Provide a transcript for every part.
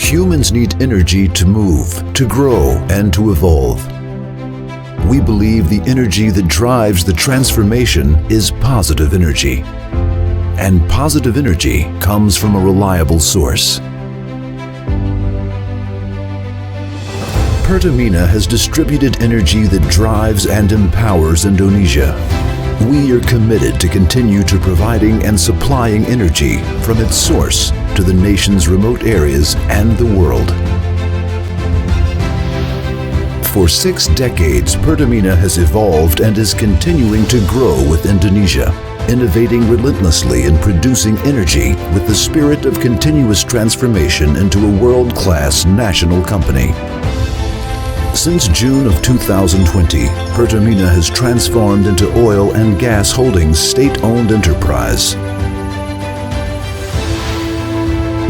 Humans need energy to move, to grow, and to evolve. We believe the energy that drives the transformation is positive energy. And positive energy comes from a reliable source. Pertamina has distributed energy that drives and empowers Indonesia. We are committed to continue to providing and supplying energy from its source to the nation's remote areas and the world. For 6 decades, Pertamina has evolved and is continuing to grow with Indonesia, innovating relentlessly in producing energy with the spirit of continuous transformation into a world-class national company. Since June of 2020, Pertamina has transformed into Oil and Gas Holdings state-owned enterprise.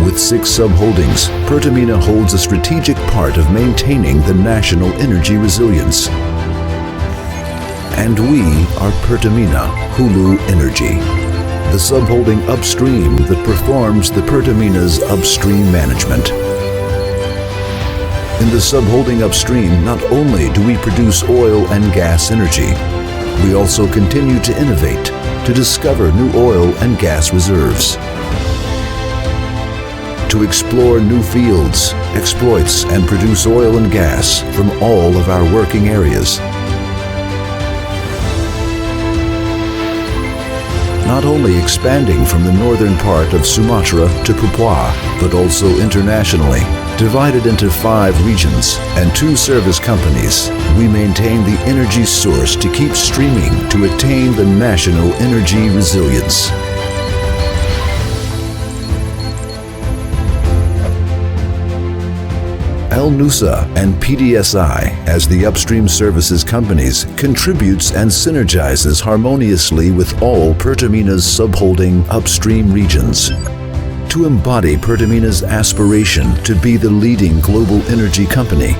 With 6 sub-holdings, Pertamina holds a strategic part of maintaining the national energy resilience. And we are Pertamina Hulu Energy, the sub-holding upstream that performs the Pertamina's upstream management. In the sub-holding upstream, not only do we produce oil and gas energy, we also continue to innovate, to discover new oil and gas reserves, to explore new fields, exploits, and produce oil and gas from all of our working areas. Not only expanding from the northern part of Sumatra to Papua, but also internationally. Divided into 5 regions and 2 service companies, we maintain the energy source to keep streaming to attain the national energy resilience. El Nusa and PDSI, as the upstream services companies, contributes and synergizes harmoniously with all Pertamina's subholding upstream regions to embody Pertamina's aspiration to be the leading global energy company.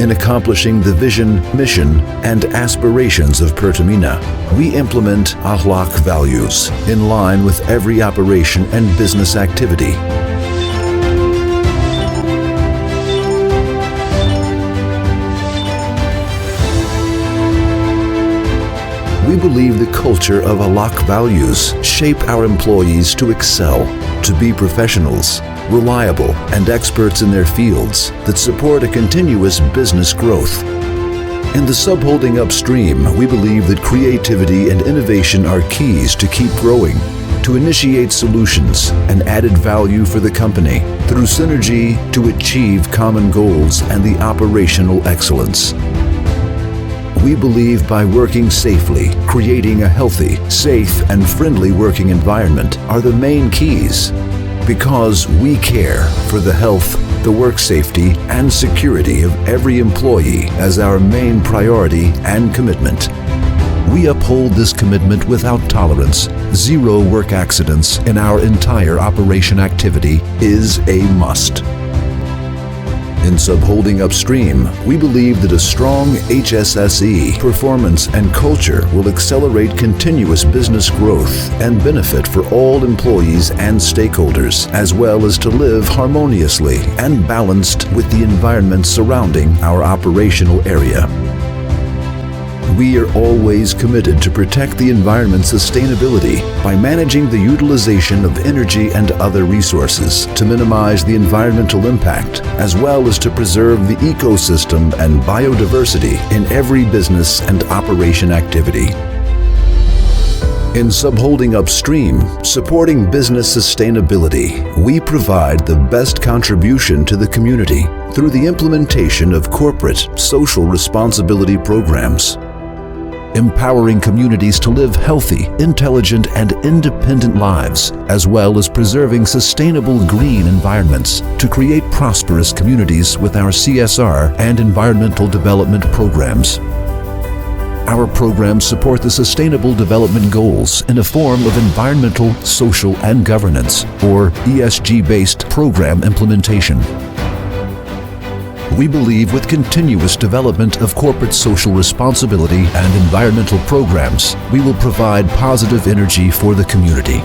In accomplishing the vision, mission, and aspirations of Pertamina, we implement Akhlaq values in line with every operation and business activity. We believe the culture of Akhlaq values shape our employees to excel, to be professionals, reliable, and experts in their fields that support a continuous business growth. In the subholding upstream, we believe that creativity and innovation are keys to keep growing, to initiate solutions and added value for the company through synergy to achieve common goals and the operational excellence. We believe by working safely, creating a healthy, safe, and friendly working environment are the main keys, because we care for the health, the work safety, and security of every employee as our main priority and commitment. We uphold this commitment without tolerance. 0 work accidents in our entire operation activity is a must. In subholding upstream, we believe that a strong HSSE performance and culture will accelerate continuous business growth and benefit for all employees and stakeholders, as well as to live harmoniously and balanced with the environment surrounding our operational area. We are always committed to protect the environment's sustainability by managing the utilization of energy and other resources to minimize the environmental impact, as well as to preserve the ecosystem and biodiversity in every business and operation activity. In subholding upstream, supporting business sustainability, we provide the best contribution to the community through the implementation of corporate social responsibility programs, empowering communities to live healthy, intelligent, and independent lives, as well as preserving sustainable green environments to create prosperous communities with our CSR and environmental development programs. Our programs support the Sustainable Development Goals in a form of environmental, social, and governance, or ESG-based program implementation. We believe with continuous development of corporate social responsibility and environmental programs, we will provide positive energy for the community.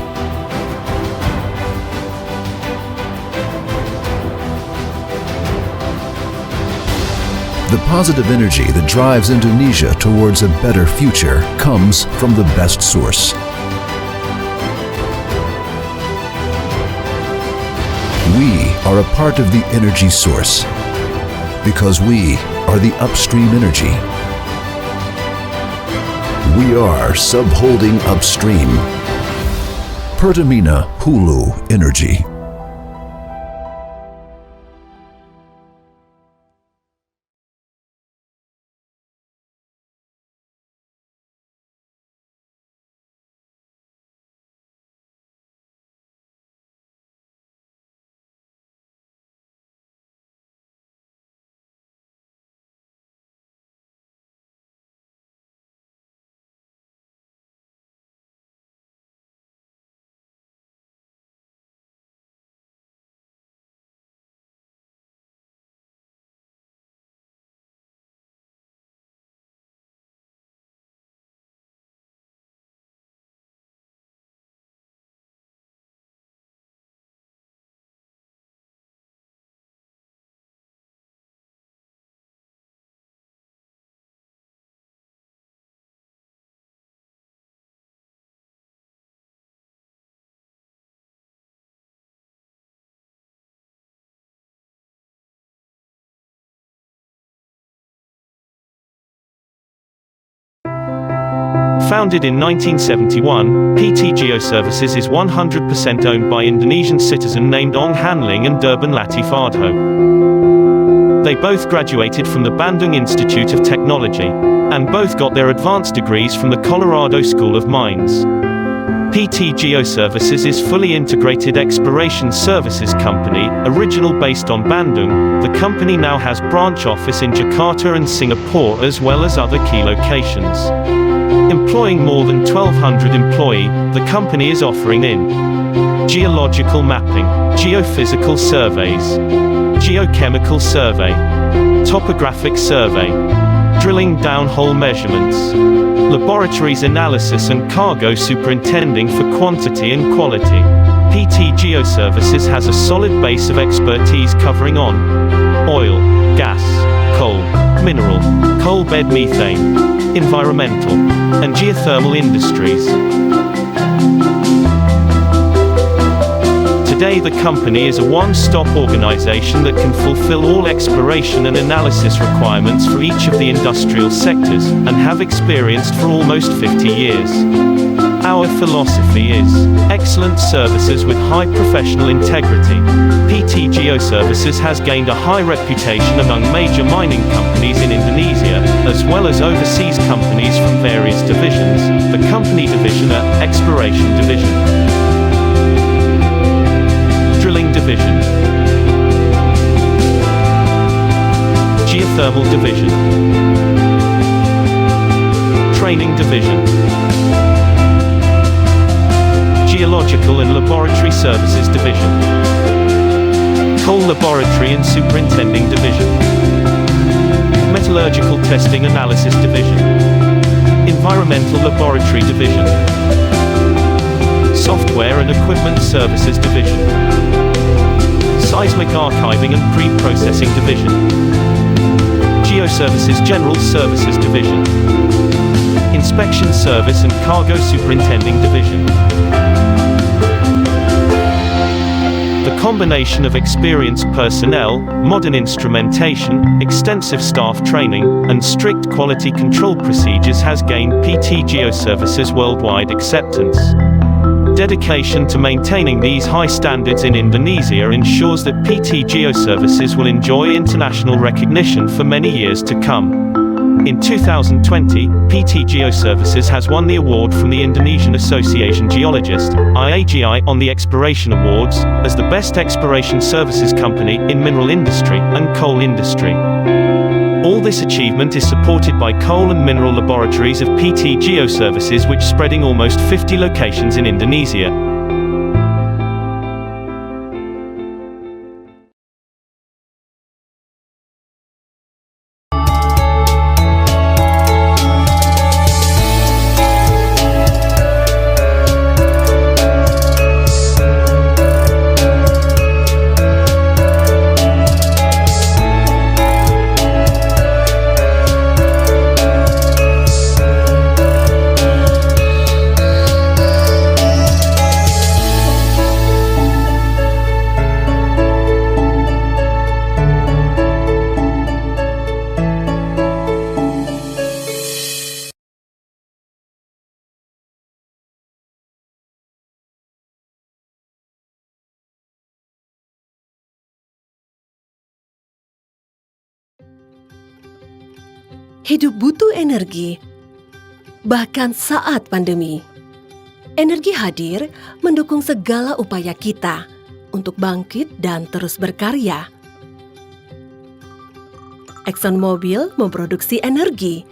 The positive energy that drives Indonesia towards a better future comes from the best source. We are a part of the energy source because we are the upstream energy. We are subholding upstream. Pertamina Hulu Energy. Founded in 1971, PT Geoservices is 100% owned by Indonesian citizen named Ong Hanling and Durban Latif Ardho. They both graduated from the Bandung Institute of Technology, and both got their advanced degrees from the Colorado School of Mines. PT Geoservices is fully integrated exploration services company, original based on Bandung. The company now has branch office in Jakarta and Singapore as well as other key locations. Employing more than 1,200 employees, the company is offering in geological mapping, geophysical surveys, geochemical survey, topographic survey, drilling downhole measurements, laboratories analysis and cargo superintending for quantity and quality. PT Geoservices has a solid base of expertise covering on oil, gas, coal, mineral, coal bed methane, environmental, and geothermal industries. Today the company is a one-stop organization that can fulfill all exploration and analysis requirements for each of the industrial sectors, and have experienced for almost 50 years. Our philosophy is excellent services with high professional integrity. PT Geoservices has gained a high reputation among major mining companies in Indonesia, as well as overseas companies from various divisions. The company division are Exploration Division, Drilling Division, Geothermal Division, Training Division, Geological and Laboratory Services Division, Coal Laboratory and Superintending Division, Metallurgical Testing Analysis Division, Environmental Laboratory Division, Software and Equipment Services Division, Seismic Archiving and Pre-Processing Division, Geoservices General Services Division, Inspection Service and Cargo Superintending Division. The combination of experienced personnel, modern instrumentation, extensive staff training, and strict quality control procedures has gained PT Geoservices worldwide acceptance. Dedication to maintaining these high standards in Indonesia ensures that PT Geoservices will enjoy international recognition for many years to come. In 2020, PT Geoservices has won the award from the Indonesian Association Geologist, IAGI, on the Exploration Awards, as the best exploration services company in mineral industry and coal industry. All this achievement is supported by coal and mineral laboratories of PT Geoservices, which spreading almost 50 locations in Indonesia. Hidup butuh energi, bahkan saat pandemi. Energi hadir mendukung segala upaya kita untuk bangkit dan terus berkarya. ExxonMobil memproduksi energi.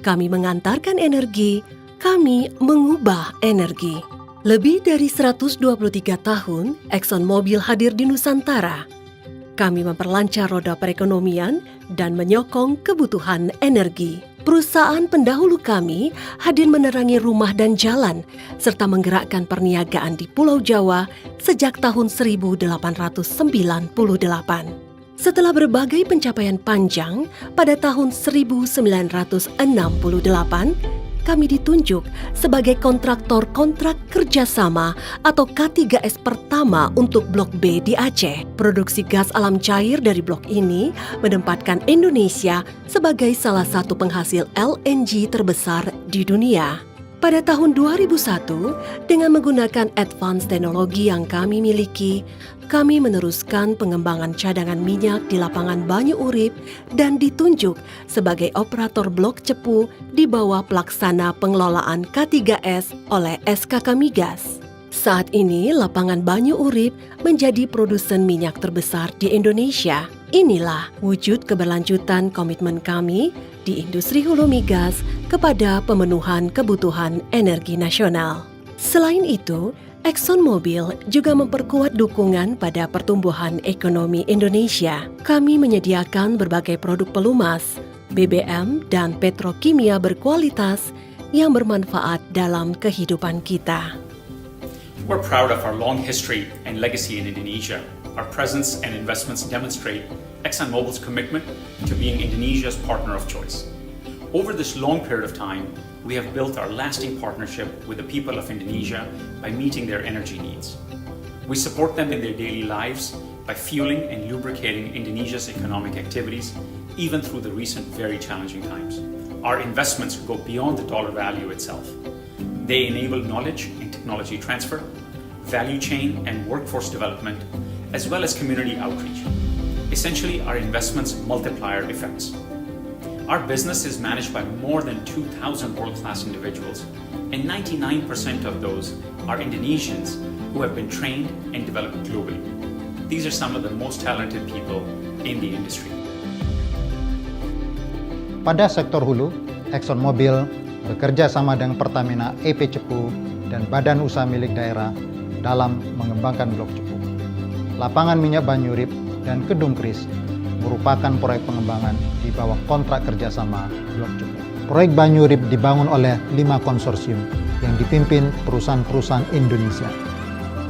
Kami mengantarkan energi, kami mengubah energi. Lebih dari 123 tahun, ExxonMobil hadir di Nusantara. Kami memperlancar roda perekonomian dan menyokong kebutuhan energi. Perusahaan pendahulu kami hadir menerangi rumah dan jalan, serta menggerakkan perniagaan di Pulau Jawa sejak tahun 1898. Setelah berbagai pencapaian panjang, pada tahun 1968, kami ditunjuk sebagai kontraktor kontrak kerjasama atau K3S pertama untuk Blok B di Aceh. Produksi gas alam cair dari blok ini menempatkan Indonesia sebagai salah satu penghasil LNG terbesar di dunia. Pada tahun 2001, dengan menggunakan advance teknologi yang kami miliki, kami meneruskan pengembangan cadangan minyak di lapangan Banyu Urip dan ditunjuk sebagai operator blok cepu di bawah pelaksana pengelolaan K3S oleh SKK Migas. Saat ini, lapangan Banyu Urip menjadi produsen minyak terbesar di Indonesia. Inilah wujud keberlanjutan komitmen kami di industri hulu migas kepada pemenuhan kebutuhan energi nasional. Selain itu, ExxonMobil juga memperkuat dukungan pada pertumbuhan ekonomi Indonesia. Kami menyediakan berbagai produk pelumas, BBM, dan petrokimia berkualitas yang bermanfaat dalam kehidupan kita. We're proud of our long history and legacy in Indonesia. Our presence and investments demonstrate ExxonMobil's commitment to being Indonesia's partner of choice. Over this long period of time, we have built our lasting partnership with the people of Indonesia by meeting their energy needs. We support them in their daily lives by fueling and lubricating Indonesia's economic activities, even through the recent very challenging times. Our investments go beyond the dollar value itself. They enable knowledge and technology transfer, value chain and workforce development, as well as community outreach. Essentially, our investments multiplier effects. Our business is managed by more than 2,000 world-class individuals, and 99% of those are Indonesians who have been trained and developed globally. These are some of the most talented people in the industry. Pada sektor hulu, ExxonMobil bekerja sama dengan Pertamina EP Cepu dan Badan Usaha Milik Daerah dalam mengembangkan blok Cepu. Lapangan minyak Banyu Urip dan Kedung Kris merupakan proyek pengembangan di bawah kontrak kerjasama blok Cepu. Proyek Banyu Urip dibangun oleh 5 konsorsium yang dipimpin perusahaan-perusahaan Indonesia.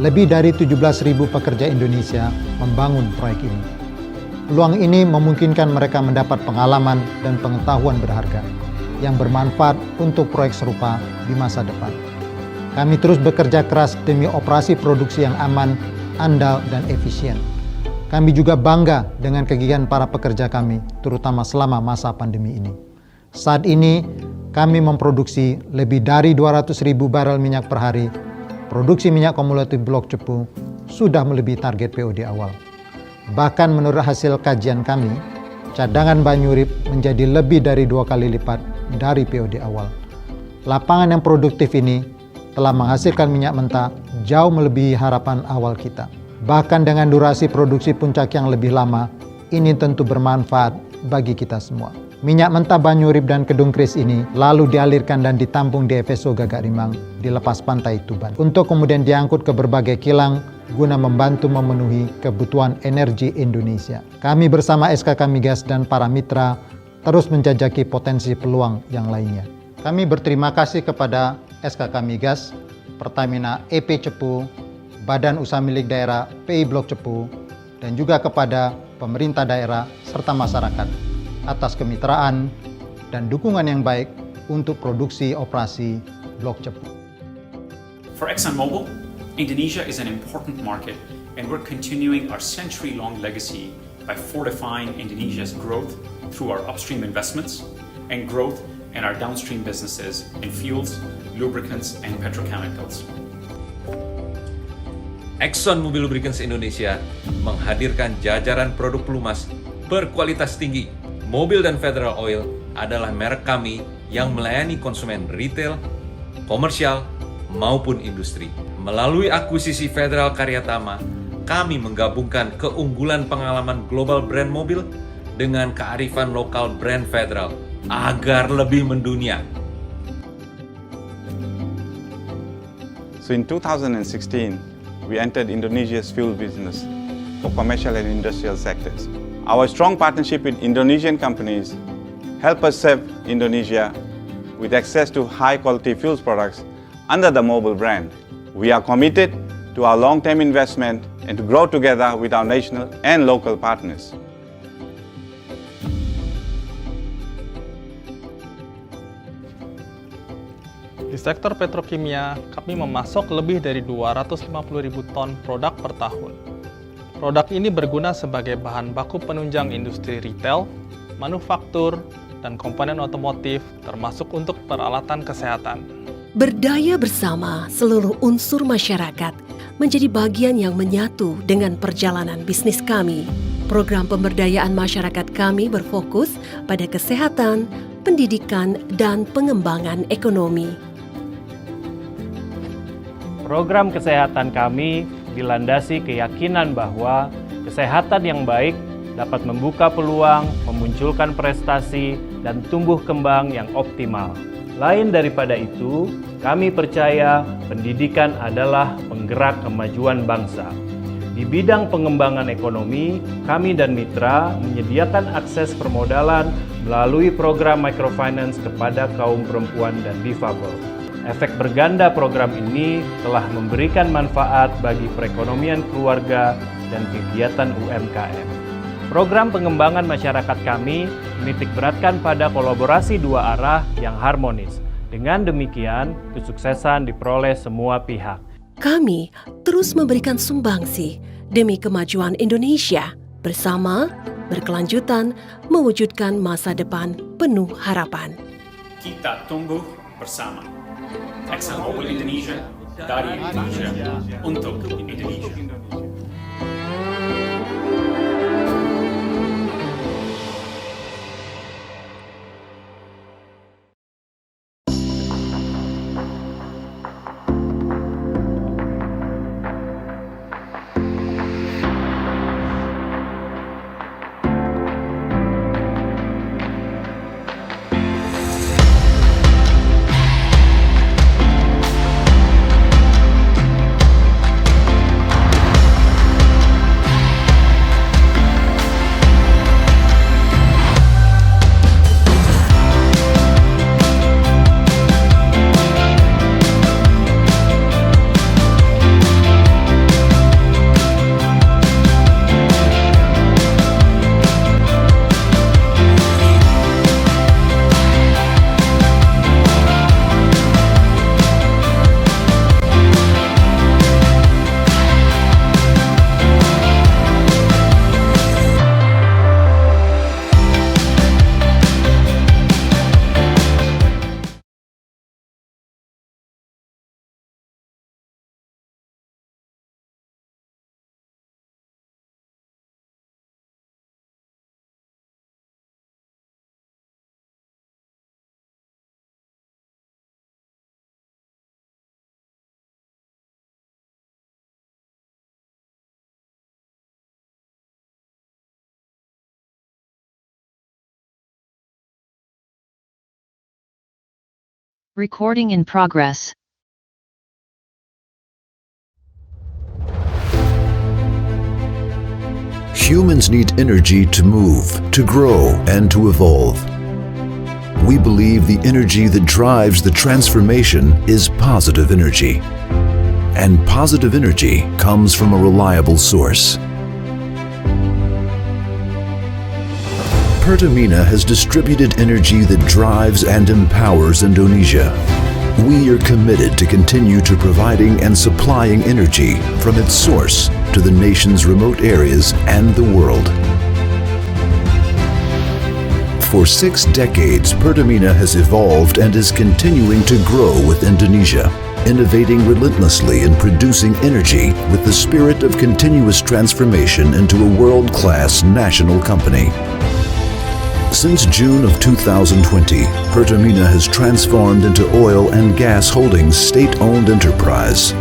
Lebih dari 17.000 pekerja Indonesia membangun proyek ini. Peluang ini memungkinkan mereka mendapat pengalaman dan pengetahuan berharga yang bermanfaat untuk proyek serupa di masa depan. Kami terus bekerja keras demi operasi produksi yang aman, andal, dan efisien. Kami juga bangga dengan kegigihan para pekerja kami, terutama selama masa pandemi ini. Saat ini, kami memproduksi lebih dari 200.000 barel minyak per hari. Produksi minyak kumulatif blok Cepu sudah melebihi target POD awal. Bahkan menurut hasil kajian kami, cadangan Banyu Urip menjadi lebih dari 2 kali lipat dari POD awal. Lapangan yang produktif ini telah menghasilkan minyak mentah jauh melebihi harapan awal kita. Bahkan dengan durasi produksi puncak yang lebih lama, ini tentu bermanfaat bagi kita semua. Minyak mentah Banyu Urip dan Kedung Kris ini lalu dialirkan dan ditampung di FSO Gagak Rimang di lepas pantai Tuban, untuk kemudian diangkut ke berbagai kilang guna membantu memenuhi kebutuhan energi Indonesia. Kami bersama SKK Migas dan para mitra terus menjajaki potensi peluang yang lainnya. Kami berterima kasih kepada SKK Migas, Pertamina EP Cepu, Badan Usaha Milik Daerah PI Blok Cepu, dan juga kepada pemerintah daerah serta masyarakat atas kemitraan dan dukungan yang baik untuk produksi operasi Blok Cepu. For ExxonMobil, Indonesia is an important market, and we're continuing our century-long legacy by fortifying Indonesia's growth through our upstream investments and growth in our downstream businesses in fuels, lubricants, and petrochemicals. ExxonMobil Lubricants Indonesia menghadirkan jajaran produk pelumas berkualitas tinggi, mobil dan federal oil, adalah merek kami yang melayani konsumen retail, komersial, maupun industri. Melalui akuisisi Federal Karyatama, kami menggabungkan keunggulan pengalaman global brand mobil dengan kearifan lokal brand Federal agar lebih mendunia. So in 2016, we entered Indonesia's fuel business for commercial and industrial sectors. Our strong partnership with Indonesian companies help us serve Indonesia with access to high-quality fuels products under the Mobil brand. We are committed to our long-term investment and to grow together with our national and local partners. Di sektor petrokimia, kami memasok lebih dari 250.000 ton produk per tahun. Produk ini berguna sebagai bahan baku penunjang industri retail, manufaktur, dan komponen otomotif, termasuk untuk peralatan kesehatan. Berdaya bersama seluruh unsur masyarakat menjadi bagian yang menyatu dengan perjalanan bisnis kami. Program pemberdayaan masyarakat kami berfokus pada kesehatan, pendidikan, dan pengembangan ekonomi. Program kesehatan kami dilandasi keyakinan bahwa kesehatan yang baik dapat membuka peluang, memunculkan prestasi, dan tumbuh kembang yang optimal. Lain daripada itu, kami percaya pendidikan adalah penggerak kemajuan bangsa. Di bidang pengembangan ekonomi, kami dan mitra menyediakan akses permodalan melalui program microfinance kepada kaum perempuan dan difabel. Efek berganda program ini telah memberikan manfaat bagi perekonomian keluarga dan kegiatan UMKM. Program pengembangan masyarakat kami menitik beratkan pada kolaborasi dua arah yang harmonis. Dengan demikian, kesuksesan diperoleh semua pihak. Kami terus memberikan sumbangsi demi kemajuan Indonesia bersama, berkelanjutan, mewujudkan masa depan penuh harapan. Kita tumbuh bersama. ExxonMobil Indonesia, dari Indonesia, untuk Indonesia. Recording in progress. Humans need energy to move, to grow, and to evolve. We believe the energy that drives the transformation is positive energy. And positive energy comes from a reliable source. Pertamina has distributed energy that drives and empowers Indonesia. We are committed to continue to providing and supplying energy from its source to the nation's remote areas and the world. For 6 decades, Pertamina has evolved and is continuing to grow with Indonesia, innovating relentlessly and producing energy with the spirit of continuous transformation into a world-class national company. Since June of 2020, Pertamina has transformed into Oil and Gas Holdings state-owned enterprise.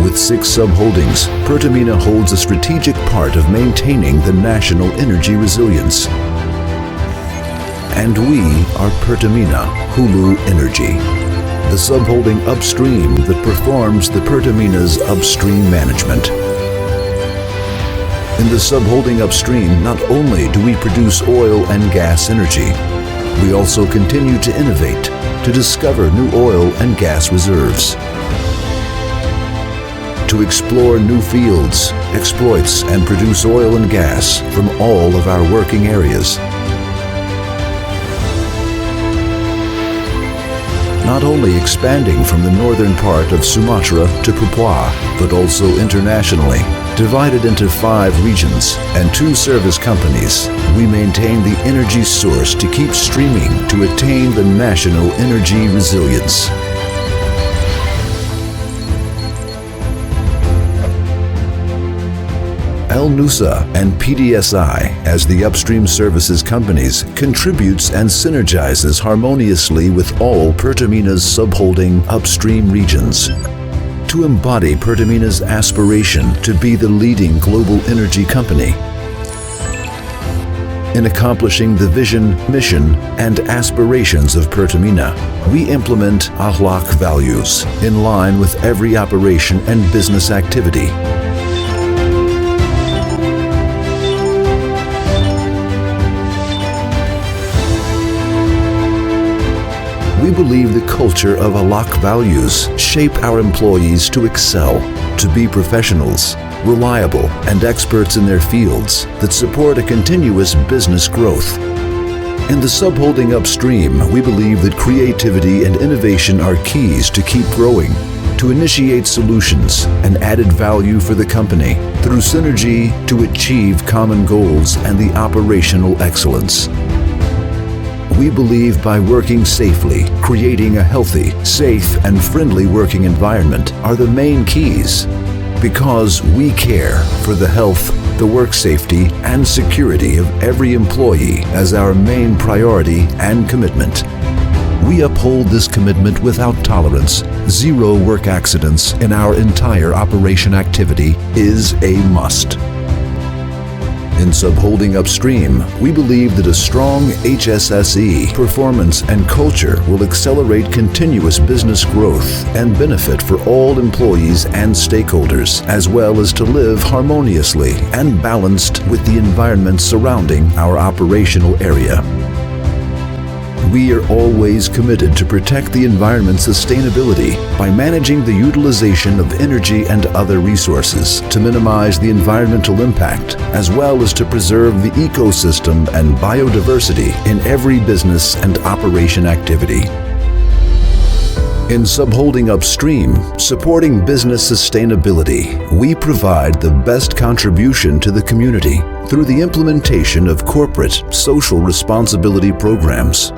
With 6 sub-holdings, Pertamina holds a strategic part of maintaining the national energy resilience. And we are Pertamina Hulu Energy, the sub-holding upstream that performs the Pertamina's upstream management. In the sub-holding upstream, not only do we produce oil and gas energy, we also continue to innovate, to discover new oil and gas reserves, to explore new fields, exploits, and produce oil and gas from all of our working areas. Not only expanding from the northern part of Sumatra to Papua, but also internationally. Divided into 5 regions and 2 service companies, we maintain the energy source to keep streaming to attain the national energy resilience. El Nusa and PDSI, as the upstream services companies, contributes and synergizes harmoniously with all Pertamina's subholding upstream regions to embody Pertamina's aspiration to be the leading global energy company. In accomplishing the vision, mission, and aspirations of Pertamina, we implement Akhlaq values in line with every operation and business activity. We believe the culture of Akhlaq values shape our employees to excel, to be professionals, reliable, and experts in their fields that support a continuous business growth. In the subholding upstream, we believe that creativity and innovation are keys to keep growing, to initiate solutions and added value for the company through synergy to achieve common goals and the operational excellence. We believe by working safely, creating a healthy, safe, and friendly working environment are the main keys, because we care for the health, the work safety, and security of every employee as our main priority and commitment. We uphold this commitment without tolerance. 0 work accidents in our entire operation activity is a must. In subholding upstream, we believe that a strong HSSE performance and culture will accelerate continuous business growth and benefit for all employees and stakeholders, as well as to live harmoniously and balanced with the environment surrounding our operational area. We are always committed to protect the environment's sustainability by managing the utilization of energy and other resources to minimize the environmental impact, as well as to preserve the ecosystem and biodiversity in every business and operation activity. In subholding upstream, supporting business sustainability, we provide the best contribution to the community through the implementation of corporate social responsibility programs,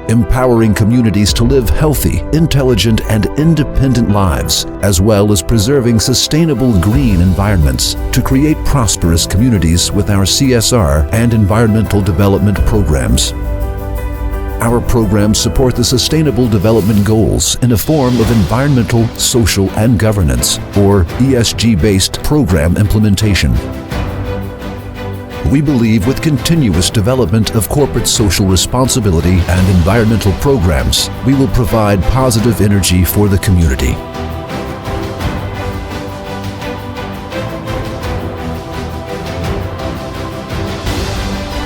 empowering communities to live healthy, intelligent, and independent lives, as well as preserving sustainable green environments to create prosperous communities with our CSR and environmental development programs. Our programs support the Sustainable Development Goals in a form of environmental, social, and governance, or ESG-based program implementation. We believe with continuous development of corporate social responsibility and environmental programs, we will provide positive energy for the community.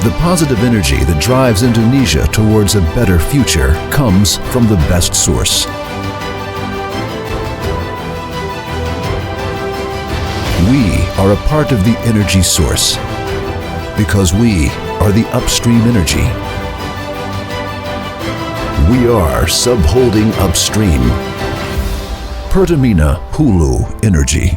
The positive energy that drives Indonesia towards a better future comes from the best source. We are a part of the energy source, because we are the upstream energy. We are subholding upstream. Pertamina Hulu Energy.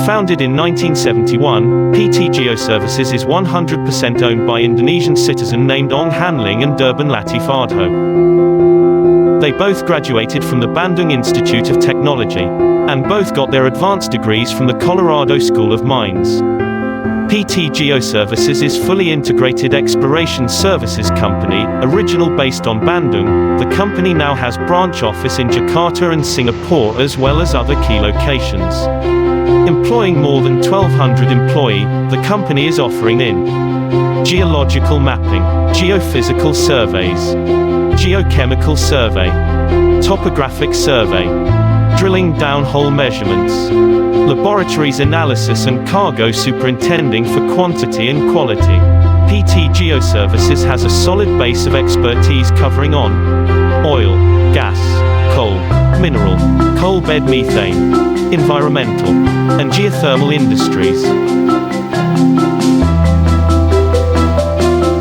Founded in 1971, PT Geoservices is 100% owned by Indonesian citizen named Ong Hanling and Durban Latifardho. They both graduated from the Bandung Institute of Technology, and both got their advanced degrees from the Colorado School of Mines. PT Geoservices is fully integrated exploration services company, original based on Bandung. The company now has branch office in Jakarta and Singapore as well as other key locations. Employing more than 1,200 employees, the company is offering in geological mapping, geophysical surveys, geochemical survey, topographic survey, drilling downhole measurements, laboratories analysis and cargo superintending for quantity and quality. PT Geoservices has a solid base of expertise covering on oil, gas, coal, mineral, coal bed methane, environmental, and geothermal industries.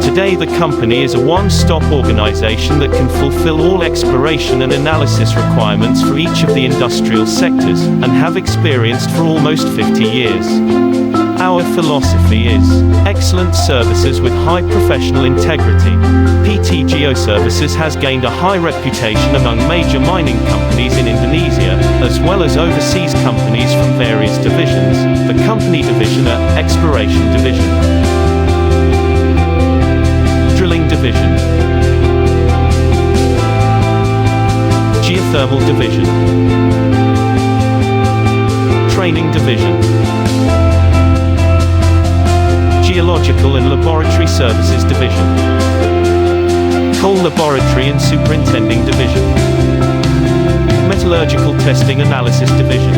Today the company is a one-stop organization that can fulfill all exploration and analysis requirements for each of the industrial sectors, and have experienced for almost 50 years. Our philosophy is excellent services with high professional integrity. PT Geoservices has gained a high reputation among major mining companies in Indonesia, as well as overseas companies from various divisions. The company division are Exploration Division, Drilling Division, Geothermal Division, Training Division, Geological and Laboratory Services Division, Coal Laboratory and Superintending Division, Metallurgical Testing Analysis Division,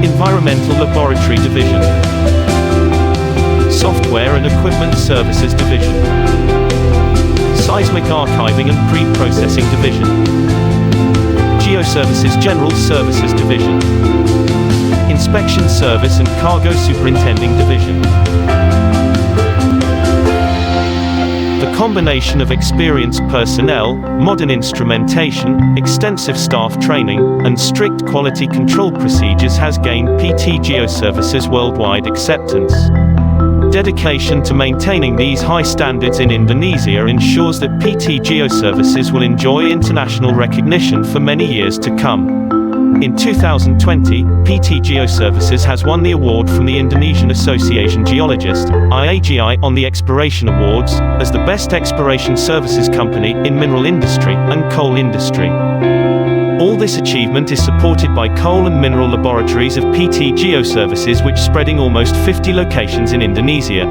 Environmental Laboratory Division, Software and Equipment Services Division, Seismic Archiving and Pre-Processing Division, Geoservices General Services Division, Inspection Service and Cargo Superintending Division. The combination of experienced personnel, modern instrumentation, extensive staff training, and strict quality control procedures has gained PT Geoservices worldwide acceptance. Dedication to maintaining these high standards in Indonesia ensures that PT Geoservices will enjoy international recognition for many years to come. In 2020, PT Geoservices has won the award from the Indonesian Association Geologist, IAGI, on the Exploration Awards, as the best exploration services company in mineral industry and coal industry. All this achievement is supported by coal and mineral laboratories of PT Geoservices, which spreading almost 50 locations in Indonesia.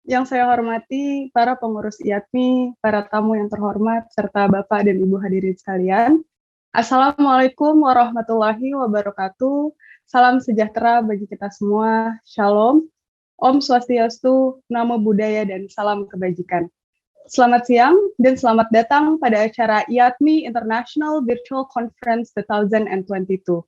Yang saya hormati para pengurus IATMI, para tamu yang terhormat, serta Bapak dan Ibu hadirin sekalian. Assalamualaikum warahmatullahi wabarakatuh. Salam sejahtera bagi kita semua. Shalom. Om Swastiastu, Namo Buddhaya, dan salam kebajikan. Selamat siang dan selamat datang pada acara IATMI International Virtual Conference 2022.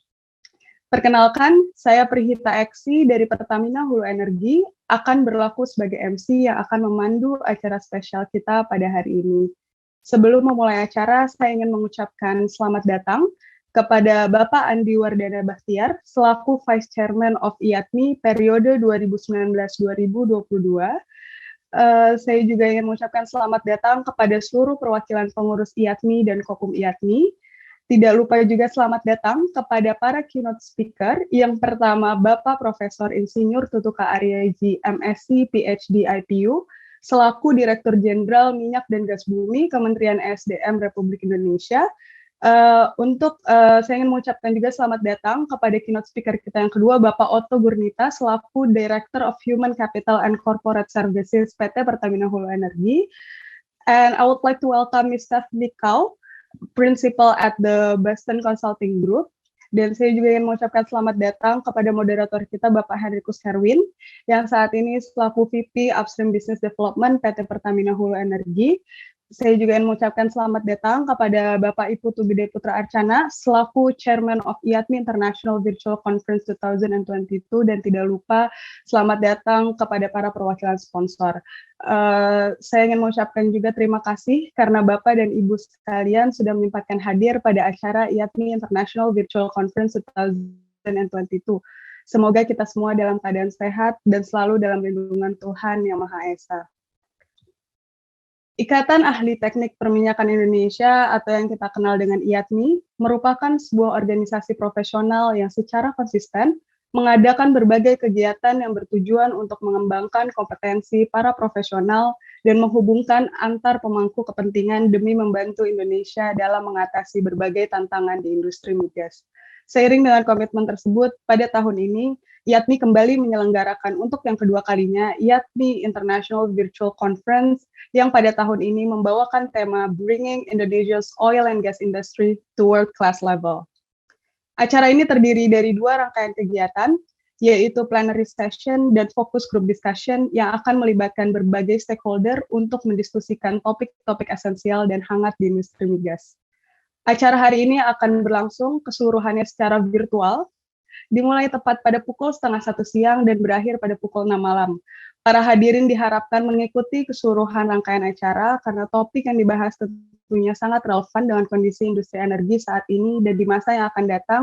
Perkenalkan, saya Prihita Eksi dari Pertamina Hulu Energi akan berlaku sebagai MC yang akan memandu acara spesial kita pada hari ini. Sebelum memulai acara, saya ingin mengucapkan selamat datang kepada Bapak Andi Wardana Bahtiar selaku Vice Chairman of IATMI periode 2019-2022. Saya juga ingin mengucapkan selamat datang kepada seluruh perwakilan pengurus IATMI dan Kokum IATMI. Tidak lupa juga selamat datang kepada para keynote speaker. Yang pertama, Bapak Profesor Insinyur Tutuka Aryaji, MSc, PhD, IPU, selaku Direktur Jenderal Minyak dan Gas Bumi, Kementerian ESDM Republik Indonesia. Saya ingin mengucapkan juga selamat datang kepada keynote speaker kita yang kedua, Bapak Otto Gurnita, selaku Director of Human Capital and Corporate Services PT Pertamina Hulu Energi. And I would like to welcome Ms. Stephanie Kau, Principal at the Boston Consulting Group. Dan saya juga ingin mengucapkan selamat datang kepada moderator kita, Bapak Henrikus Herwin, yang saat ini selaku VP Upstream Business Development PT Pertamina Hulu Energi. Saya juga ingin mengucapkan selamat datang kepada Bapak Ibu Tugede Putra Arcana, selaku Chairman of IATMI International Virtual Conference 2022, dan tidak lupa selamat datang kepada para perwakilan sponsor. Saya ingin mengucapkan juga terima kasih karena Bapak dan Ibu sekalian sudah menyempatkan hadir pada acara IATMI International Virtual Conference 2022. Semoga kita semua dalam keadaan sehat dan selalu dalam lindungan Tuhan Yang Maha Esa. Ikatan Ahli Teknik Perminyakan Indonesia atau yang kita kenal dengan IATMI merupakan sebuah organisasi profesional yang secara konsisten mengadakan berbagai kegiatan yang bertujuan untuk mengembangkan kompetensi para profesional dan menghubungkan antar pemangku kepentingan demi membantu Indonesia dalam mengatasi berbagai tantangan di industri migas. Seiring dengan komitmen tersebut, pada tahun ini, IATMI kembali menyelenggarakan untuk yang kedua kalinya IATMI International Virtual Conference yang pada tahun ini membawakan tema Bringing Indonesia's Oil and Gas Industry to World-Class Level. Acara ini terdiri dari dua rangkaian kegiatan, yaitu Plenary Session dan Focus Group Discussion yang akan melibatkan berbagai stakeholder untuk mendiskusikan topik-topik esensial dan hangat di industri migas. Acara hari ini akan berlangsung keseluruhannya secara virtual, dimulai tepat pada pukul 12:30 siang dan berakhir pada pukul 6 malam. Para hadirin diharapkan mengikuti keseluruhan rangkaian acara karena topik yang dibahas tentunya sangat relevan dengan kondisi industri energi saat ini dan di masa yang akan datang,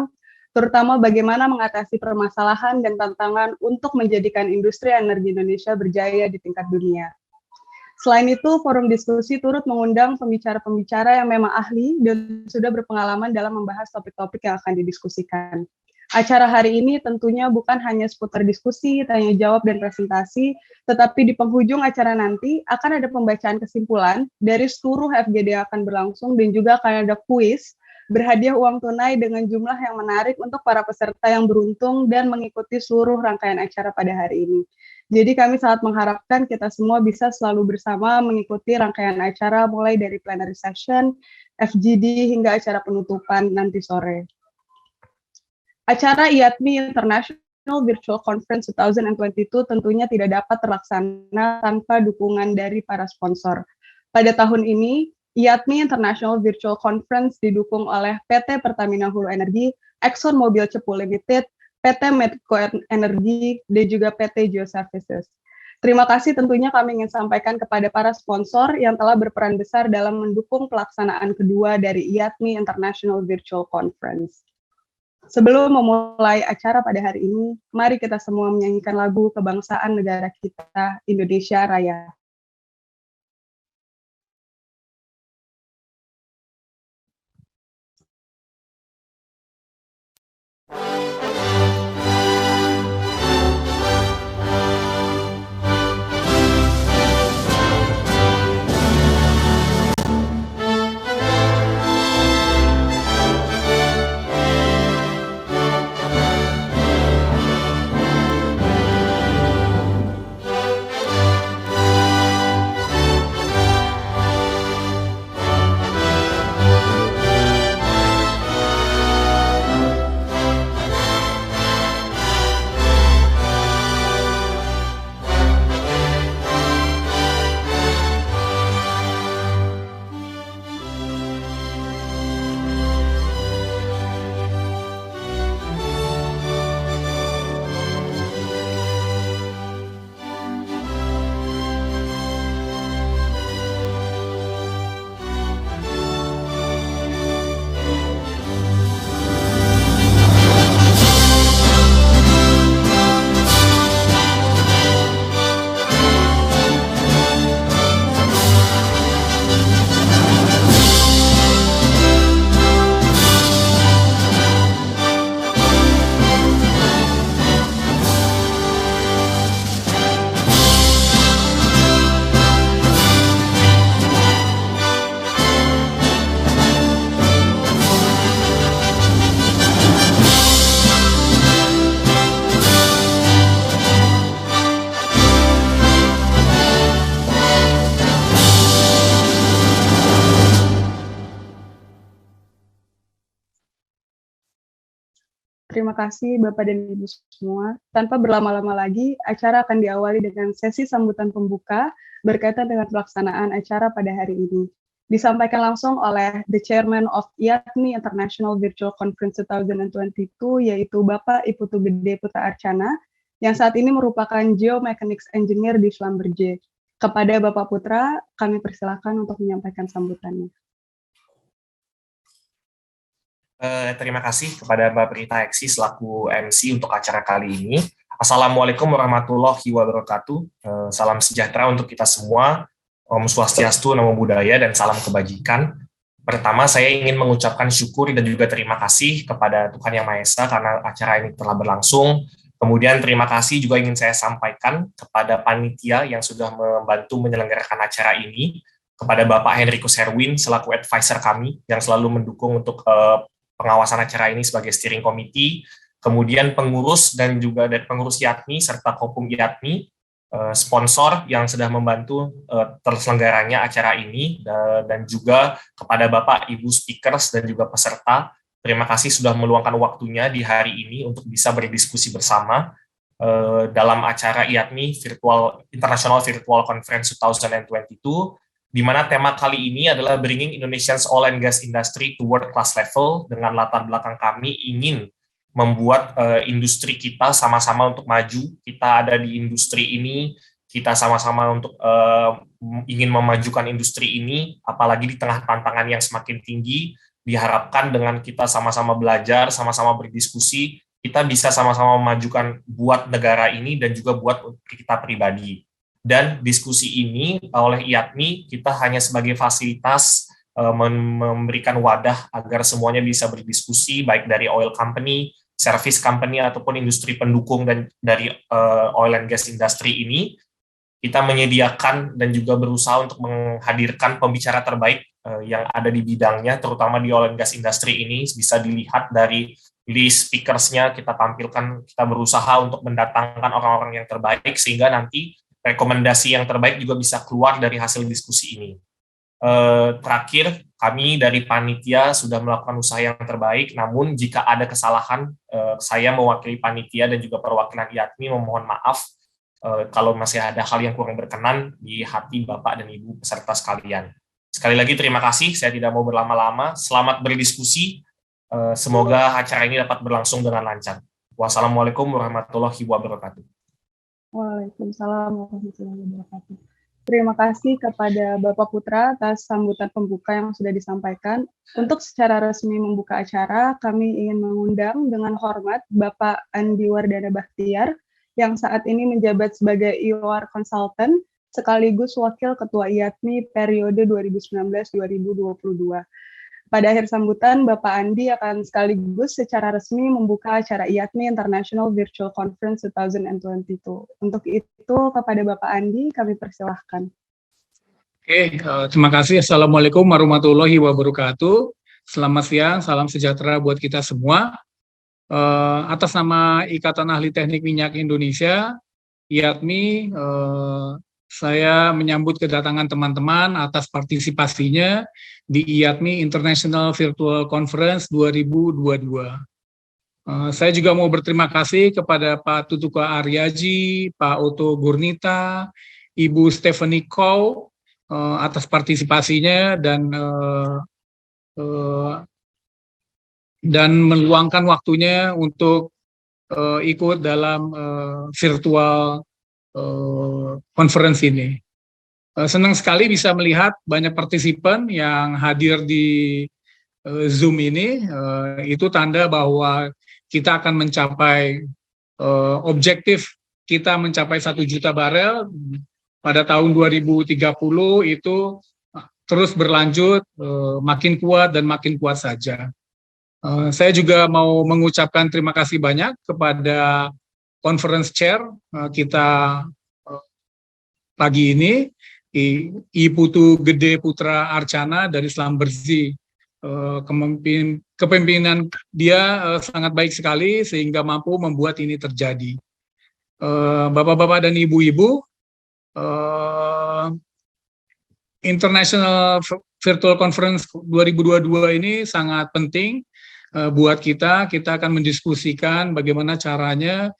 terutama bagaimana mengatasi permasalahan dan tantangan untuk menjadikan industri energi Indonesia berjaya di tingkat dunia. Selain itu, forum diskusi turut mengundang pembicara-pembicara yang memang ahli dan sudah berpengalaman dalam membahas topik-topik yang akan didiskusikan. Acara hari ini tentunya bukan hanya seputar diskusi, tanya jawab, dan presentasi, tetapi di penghujung acara nanti akan ada pembacaan kesimpulan dari seluruh FGD yang akan berlangsung dan juga akan ada kuis berhadiah uang tunai dengan jumlah yang menarik untuk para peserta yang beruntung dan mengikuti seluruh rangkaian acara pada hari ini. Jadi kami sangat mengharapkan kita semua bisa selalu bersama mengikuti rangkaian acara mulai dari plenary session, FGD, hingga acara penutupan nanti sore. Acara IATMI International Virtual Conference 2022 tentunya tidak dapat terlaksana tanpa dukungan dari para sponsor. Pada tahun ini, IATMI International Virtual Conference didukung oleh PT Pertamina Hulu Energi, ExxonMobil Cepu Limited, PT Medco Energi, dan juga PT Geoservices. Terima kasih tentunya kami ingin sampaikan kepada para sponsor yang telah berperan besar dalam mendukung pelaksanaan kedua dari IATMI International Virtual Conference. Sebelum memulai acara pada hari ini, mari kita semua menyanyikan lagu kebangsaan negara kita, Indonesia Raya. Terima kasih Bapak dan Ibu semua. Tanpa berlama-lama lagi, acara akan diawali dengan sesi sambutan pembuka berkaitan dengan pelaksanaan acara pada hari ini. Disampaikan langsung oleh The Chairman of IATMI International Virtual Conference 2022, yaitu Bapak Iputu Gede Putra Arcana, yang saat ini merupakan Geomechanics Engineer di Schlumberger. Kepada Bapak Putra, kami persilakan untuk menyampaikan sambutannya. Terima kasih kepada Mbak Prita Eksi selaku MC untuk acara kali ini. Assalamualaikum warahmatullahi wabarakatuh. Salam sejahtera untuk kita semua. Om Swastiastu, Namo Buddhaya, dan salam kebajikan. Pertama, saya ingin mengucapkan syukur dan juga terima kasih kepada Tuhan Yang Maha Esa karena acara ini telah berlangsung. Kemudian terima kasih juga ingin saya sampaikan kepada panitia yang sudah membantu menyelenggarakan acara ini, kepada Bapak Henrikus Herwin selaku advisor kami yang selalu mendukung untuk pengawasan acara ini sebagai steering committee, kemudian pengurus dan juga dari pengurus IATMI serta Kopum IATMI, sponsor yang sudah membantu terselenggaranya acara ini, dan juga kepada Bapak Ibu speakers dan juga peserta. Terima kasih sudah meluangkan waktunya di hari ini untuk bisa berdiskusi bersama dalam acara IATMI International Virtual Conference 2022, di mana tema kali ini adalah Bringing Indonesia's Oil and Gas Industry to World Class Level. Dengan latar belakang kami ingin membuat industri kita sama-sama untuk maju. Kita ada di industri ini, kita sama-sama untuk ingin memajukan industri ini, apalagi di tengah tantangan yang semakin tinggi. Diharapkan dengan kita sama-sama belajar, sama-sama berdiskusi, kita bisa sama-sama memajukan buat negara ini dan juga buat kita pribadi. Dan diskusi ini oleh IATMI, kita hanya sebagai fasilitas memberikan wadah agar semuanya bisa berdiskusi, baik dari oil company, service company, ataupun industri pendukung dan dari oil and gas industry ini. Kita menyediakan dan juga berusaha untuk menghadirkan pembicara terbaik yang ada di bidangnya, terutama di oil and gas industry ini. Bisa dilihat dari list speakers-nya, kita tampilkan, kita berusaha untuk mendatangkan orang-orang yang terbaik, sehingga nanti rekomendasi yang terbaik juga bisa keluar dari hasil diskusi ini. Terakhir, kami dari panitia sudah melakukan usaha yang terbaik, namun jika ada kesalahan, saya mewakili panitia dan juga perwakilan IATMI memohon maaf kalau masih ada hal yang kurang berkenan di hati Bapak dan Ibu peserta sekalian. Sekali lagi terima kasih, saya tidak mau berlama-lama, selamat berdiskusi, semoga acara ini dapat berlangsung dengan lancar. Wassalamualaikum warahmatullahi wabarakatuh. Waalaikumsalam warahmatullahi wabarakatuh. Terima kasih kepada Bapak Putra atas sambutan pembuka yang sudah disampaikan. Untuk secara resmi membuka acara, kami ingin mengundang dengan hormat Bapak Andi Wardana Bahtiar, yang saat ini menjabat sebagai IOR Consultant, sekaligus Wakil Ketua IATMI periode 2019-2022. Pada akhir sambutan, Bapak Andi akan sekaligus secara resmi membuka acara IATMI International Virtual Conference 2022. Untuk itu, kepada Bapak Andi, kami persilahkan. Oke, terima kasih. Assalamualaikum warahmatullahi wabarakatuh. Selamat siang, salam sejahtera buat kita semua. Atas nama Ikatan Ahli Teknik Minyak Indonesia, IATMI, saya menyambut kedatangan teman-teman atas partisipasinya di IATMI International Virtual Conference 2022. Saya juga mau berterima kasih kepada Pak Tutuka Aryaji, Pak Oto Gurnita, Ibu Stephanie Kow atas partisipasinya dan meluangkan waktunya untuk ikut dalam virtual conference ini. Senang sekali bisa melihat banyak partisipan yang hadir di Zoom ini. Itu tanda bahwa kita akan mencapai objektif kita mencapai 1 juta barel pada tahun 2030 itu terus berlanjut, makin kuat dan makin kuat saja. Saya juga mau mengucapkan terima kasih banyak kepada conference chair kita pagi ini, Iputu Gede Putra Arcana dari Schlumberger. Kepemimpinan dia sangat baik sekali sehingga mampu membuat ini terjadi. Bapak-bapak dan ibu-ibu, International Virtual Conference 2022 ini sangat penting buat kita akan mendiskusikan bagaimana caranya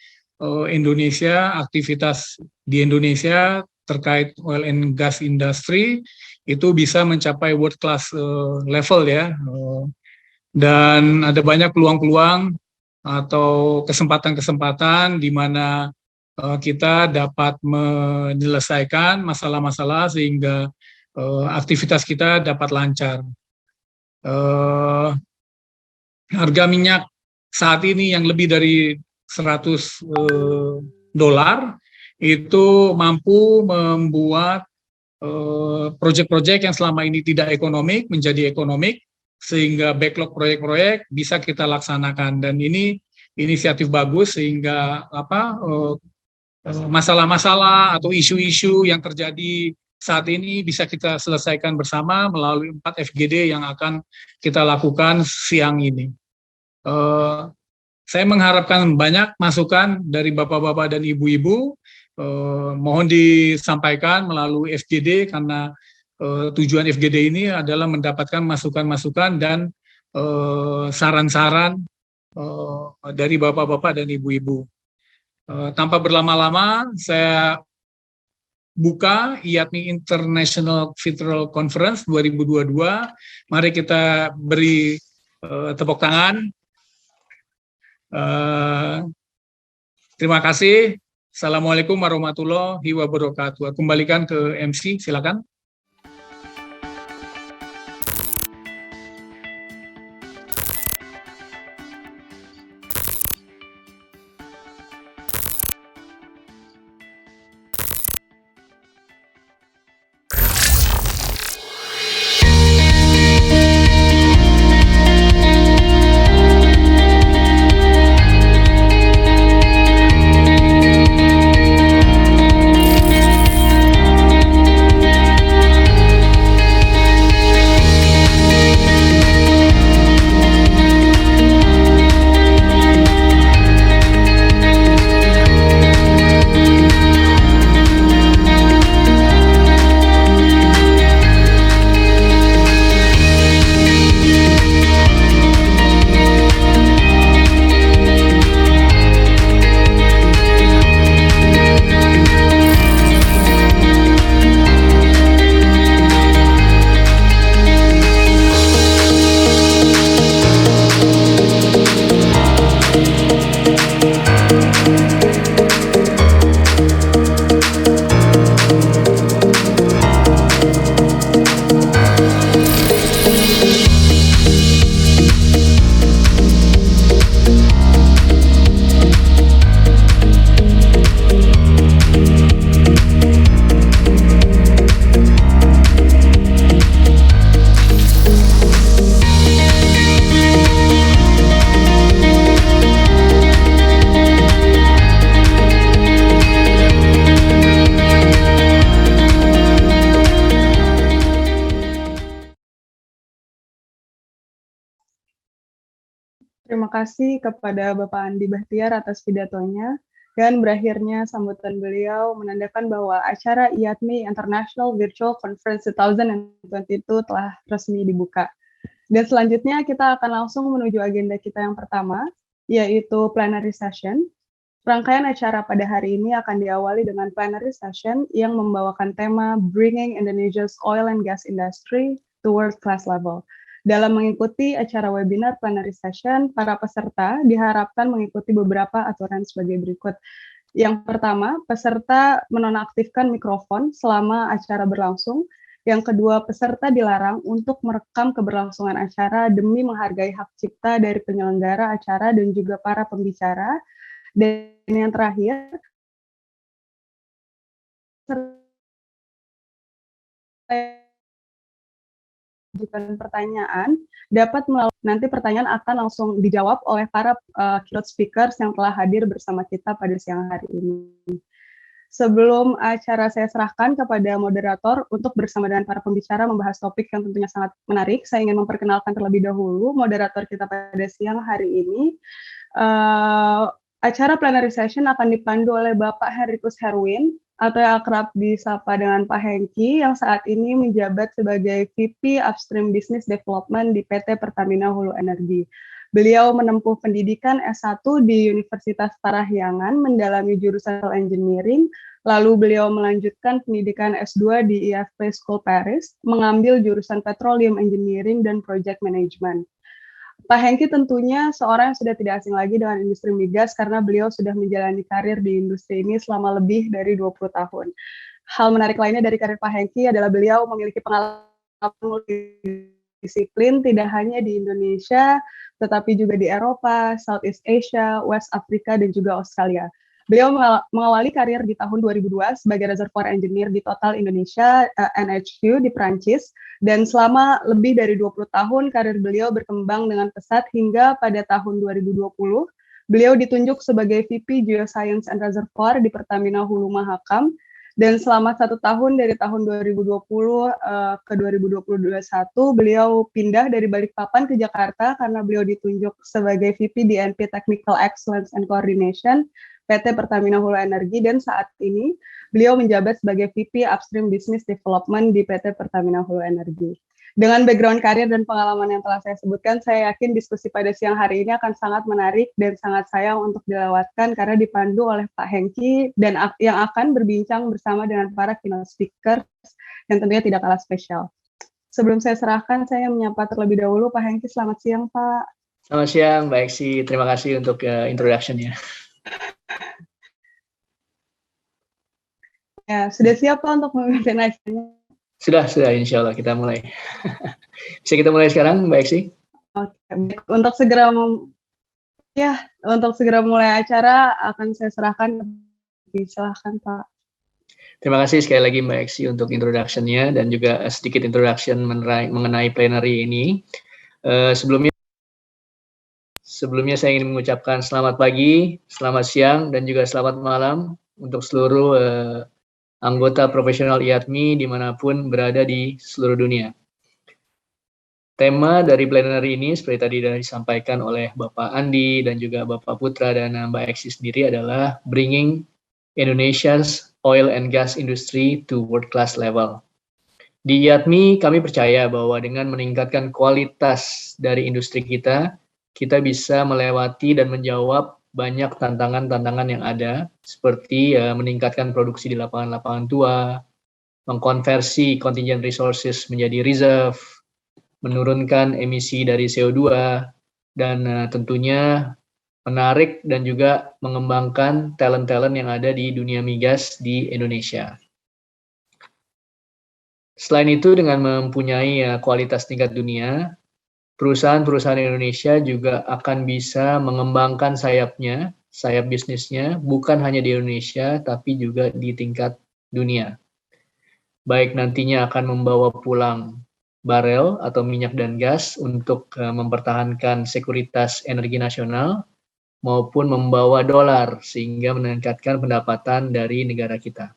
Indonesia, aktivitas di Indonesia terkait oil and gas industry itu bisa mencapai world class level ya. Dan ada banyak peluang-peluang atau kesempatan-kesempatan di mana kita dapat menyelesaikan masalah-masalah sehingga aktivitas kita dapat lancar. Harga minyak saat ini yang lebih dari $100 itu mampu membuat proyek-proyek yang selama ini tidak ekonomik menjadi ekonomik, sehingga backlog proyek-proyek bisa kita laksanakan. Dan ini inisiatif bagus sehingga masalah-masalah atau isu-isu yang terjadi saat ini bisa kita selesaikan bersama melalui 4 FGD yang akan kita lakukan siang ini. Saya mengharapkan banyak masukan dari bapak-bapak dan ibu-ibu. Mohon disampaikan melalui FGD karena tujuan FGD ini adalah mendapatkan masukan-masukan dan saran-saran dari bapak-bapak dan ibu-ibu. Tanpa berlama-lama, saya buka IATMI International Federal Conference 2022. Mari kita beri tepuk tangan. Terima kasih. Assalamualaikum warahmatullahi wabarakatuh. Kembalikan ke MC, silakan. Terima kasih kepada Bapak Andi Bahtiar atas pidatonya, dan berakhirnya sambutan beliau menandakan bahwa acara IATMI International Virtual Conference 2022 telah resmi dibuka. Dan selanjutnya kita akan langsung menuju agenda kita yang pertama, yaitu Plenary Session. Rangkaian acara pada hari ini akan diawali dengan Plenary Session yang membawakan tema Bringing Indonesia's Oil and Gas Industry to World Class Level. Dalam mengikuti acara webinar Plenary Session, para peserta diharapkan mengikuti beberapa aturan sebagai berikut. Yang pertama, peserta menonaktifkan mikrofon selama acara berlangsung. Yang kedua, peserta dilarang untuk merekam keberlangsungan acara demi menghargai hak cipta dari penyelenggara acara dan juga para pembicara. Dan yang terakhir, mengajukan pertanyaan dapat melalui nanti pertanyaan akan langsung dijawab oleh para keynote speakers yang telah hadir bersama kita pada siang hari ini. Sebelum acara saya serahkan kepada moderator untuk bersama dengan para pembicara membahas topik yang tentunya sangat menarik, saya ingin memperkenalkan terlebih dahulu moderator kita pada siang hari ini. Acara plenary session akan dipandu oleh Bapak Henrikus Herwin, atau yang akrab disapa dengan Pak Hengki, yang saat ini menjabat sebagai VP Upstream Business Development di PT Pertamina Hulu Energi. Beliau menempuh pendidikan S1 di Universitas Parahyangan, mendalami jurusan Civil Engineering, lalu beliau melanjutkan pendidikan S2 di IFP School Paris, mengambil jurusan Petroleum Engineering dan Project Management. Pak Hengki tentunya seorang yang sudah tidak asing lagi dengan industri migas karena beliau sudah menjalani karir di industri ini selama lebih dari 20 tahun. Hal menarik lainnya dari karir Pak Hengki adalah beliau memiliki pengalaman multidisiplin tidak hanya di Indonesia, tetapi juga di Eropa, Southeast Asia, West Africa, dan juga Australia. Beliau mengawali karir di tahun 2002 sebagai reservoir engineer di Total Indonesia NHQ di Prancis, dan selama lebih dari 20 tahun karir beliau berkembang dengan pesat hingga pada tahun 2020 beliau ditunjuk sebagai VP Geoscience and Reservoir di Pertamina Hulu Mahakam, dan selama 1 tahun dari tahun 2020 ke 2021 beliau pindah dari Balikpapan ke Jakarta karena beliau ditunjuk sebagai VP DNP Technical Excellence and Coordination PT Pertamina Hulu Energi, dan saat ini beliau menjabat sebagai VP Upstream Business Development di PT Pertamina Hulu Energi. Dengan background karir dan pengalaman yang telah saya sebutkan, saya yakin diskusi pada siang hari ini akan sangat menarik dan sangat sayang untuk dilewatkan karena dipandu oleh Pak Hengki dan yang akan berbincang bersama dengan para keynote speakers yang tentunya tidak kalah spesial. Sebelum saya serahkan, saya menyapa terlebih dahulu Pak Hengki. Selamat siang, Pak. Selamat siang, Mbak Eksi. Terima kasih untuk introduction-nya. Ya, sudah siap Pak untuk memimpin acaranya? Sudah, insya Allah kita mulai. Bisa kita mulai sekarang, Mbak Eksi? Oke, untuk segera mulai acara akan saya serahkan. Silahkan Pak. Terima kasih sekali lagi Mbak Eksi untuk introduction-nya dan juga sedikit introduction mengenai plenary ini. Sebelumnya saya ingin mengucapkan selamat pagi, selamat siang, dan juga selamat malam untuk seluruh anggota profesional IATMI dimanapun berada di seluruh dunia. Tema dari plenary ini seperti tadi sudah disampaikan oleh Bapak Andi dan juga Bapak Putra dan Mbak Eksi sendiri adalah Bringing Indonesia's Oil and Gas Industry to World Class Level. Di IATMI kami percaya bahwa dengan meningkatkan kualitas dari industri kita bisa melewati dan menjawab banyak tantangan-tantangan yang ada, seperti meningkatkan produksi di lapangan-lapangan tua, mengkonversi contingent resources menjadi reserve, menurunkan emisi dari CO2, dan tentunya menarik dan juga mengembangkan talent-talent yang ada di dunia migas di Indonesia. Selain itu, dengan mempunyai kualitas tingkat dunia, perusahaan-perusahaan Indonesia juga akan bisa mengembangkan sayap bisnisnya, bukan hanya di Indonesia, tapi juga di tingkat dunia. Baik nantinya akan membawa pulang barel atau minyak dan gas untuk mempertahankan sekuritas energi nasional, maupun membawa dolar sehingga meningkatkan pendapatan dari negara kita.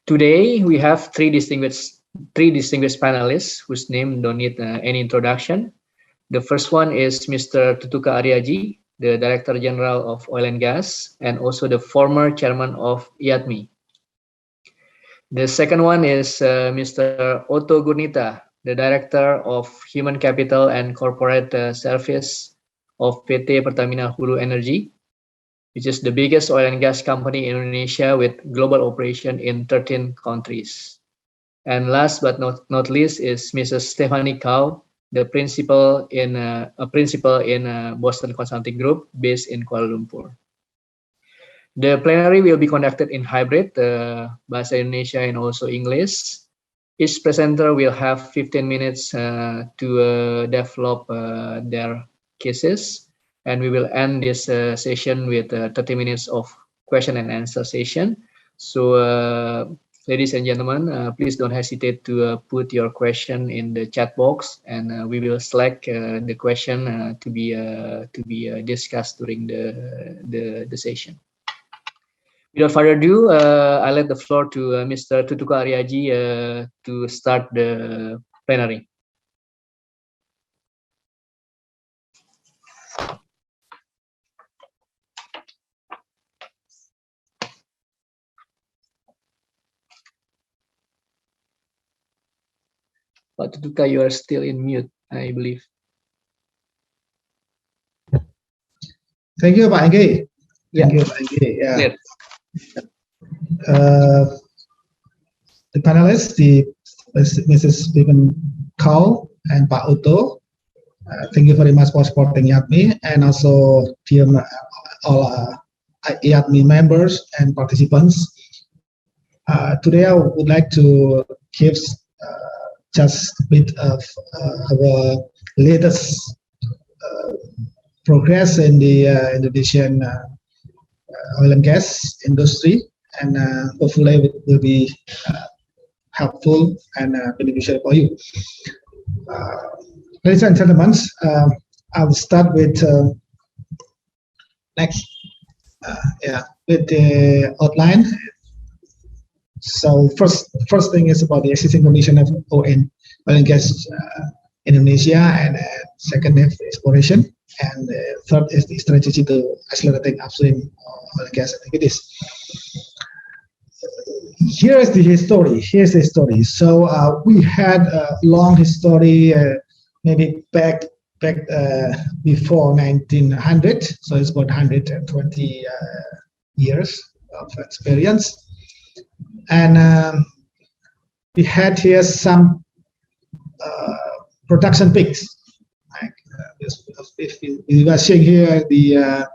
Today, we have three distinguished panelists whose name don't need any introduction. The first one is Mr. Tutuka Aryaji, the Director General of Oil and Gas, and also the former Chairman of IATMI. The second one is Mr. Otto Gurnita, the Director of Human Capital and Corporate Service of PT Pertamina Hulu Energy, which is the biggest oil and gas company in Indonesia with global operation in 13 countries. And last but not least is Mrs. Stephanie Kau, the principal in Boston Consulting Group based in Kuala Lumpur. The plenary will be conducted in hybrid, Bahasa Indonesia and also English. Each presenter will have 15 minutes to develop their cases. And we will end this session with 30 minutes of question and answer session. So, ladies and gentlemen, please don't hesitate to put your question in the chat box, and we will select the question to be discussed during the session. Without further ado, I let the floor to Mr. Tutuka Aryaji to start the plenary. Pak Tutuka, you are still in mute, I believe. Thank you, Pak Engge. Ya, Thank you, Pak Engge. Ya. clear. The panelists, Mrs. Vivian Kau and Pak Uto, thank you very much for supporting IATMI, and also dear all IATMI members and participants. Today I would like to give just a bit of our latest progress in the Indonesian oil and gas industry, and hopefully it will be helpful and beneficial for you. Ladies and gentlemen, I will start with with the outline. So first thing is about the existing condition of oil and gas Indonesia, and second is exploration, and third is the strategy to accelerating upstream oil and gas activities. Here's the story. So we had a long history, maybe back before 1900. So it's about 120 years of experience, and we had here some production peaks. Like if we were seeing here the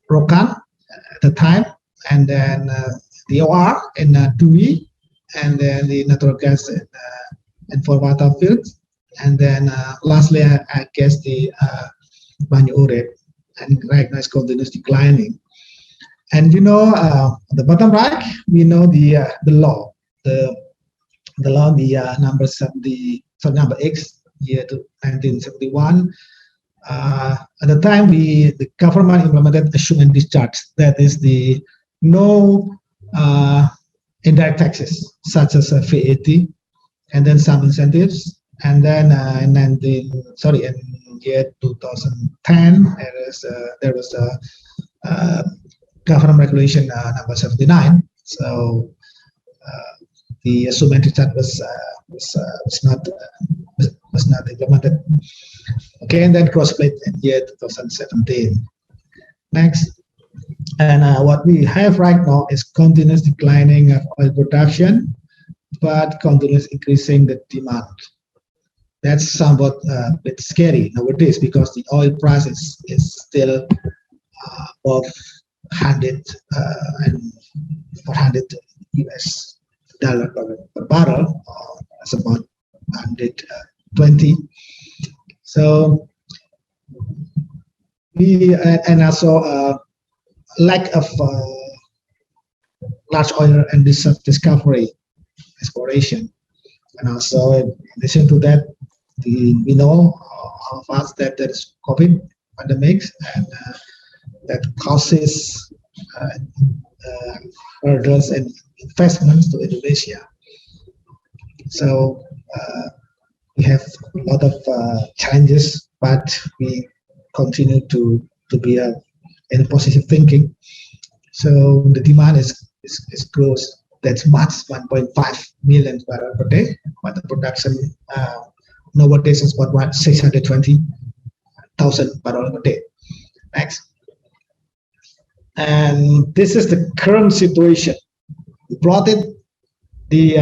Rokan at the time, and then the OR in Dui, and then the natural gas in Forwata field, and then lastly I guess the Banyu Urip, and right now it's continuously declining. And you know, the bottom right, we know the law, the number X, year to 1971. At the time, the government implemented assume and discharge. That is the no indirect taxes such as VAT, and then some incentives. And then in year 2010, there was a government regulation number 79. So the assume and discharge was not implemented. Okay, and then cross split in year 2017. Next, and what we have right now is continuous declining of oil production, but continuous increasing the demand. That's somewhat a bit scary nowadays because the oil price is still above 100 and 400 US dollar per barrel. That's about 120. So we and also lack of large oil and discovery exploration, and also in addition to that, we know how fast that there is COVID pandemic, and that causes hurdles and investments to Indonesia. So we have a lot of challenges, but we continue to be in positive thinking. So the demand is close. That's much 1.5 million barrels per day, but the production nowadays is about 620,000 barrels per day. Next. And this is the current situation. We plotted the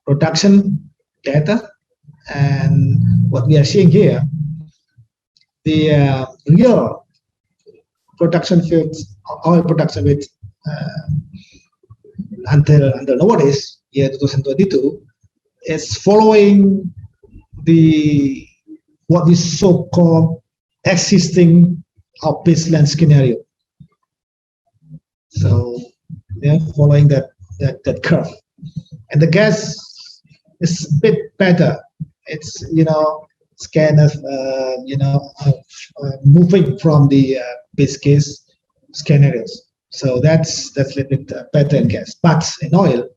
production data, and what we are seeing here, the real production fields, oil production fields until nowadays, year 2022, is following the what we so-called existing baseline scenario. So they're following that curve, and the gas is a bit better. It's it's kind of moving from the base case scenarios. So that's a little bit better in gas. But in oil,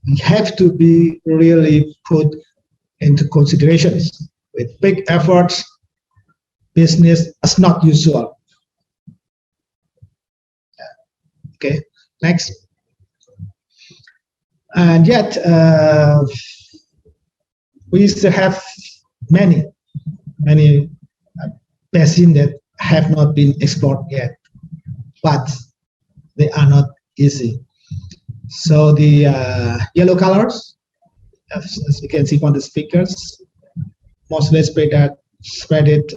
we have to be really put into considerations with big efforts. Business as not usual. Okay, next. And yet, we still have many basin that have not been explored yet, but they are not easy. So the yellow colors, as you can see from the figures, mostly spread it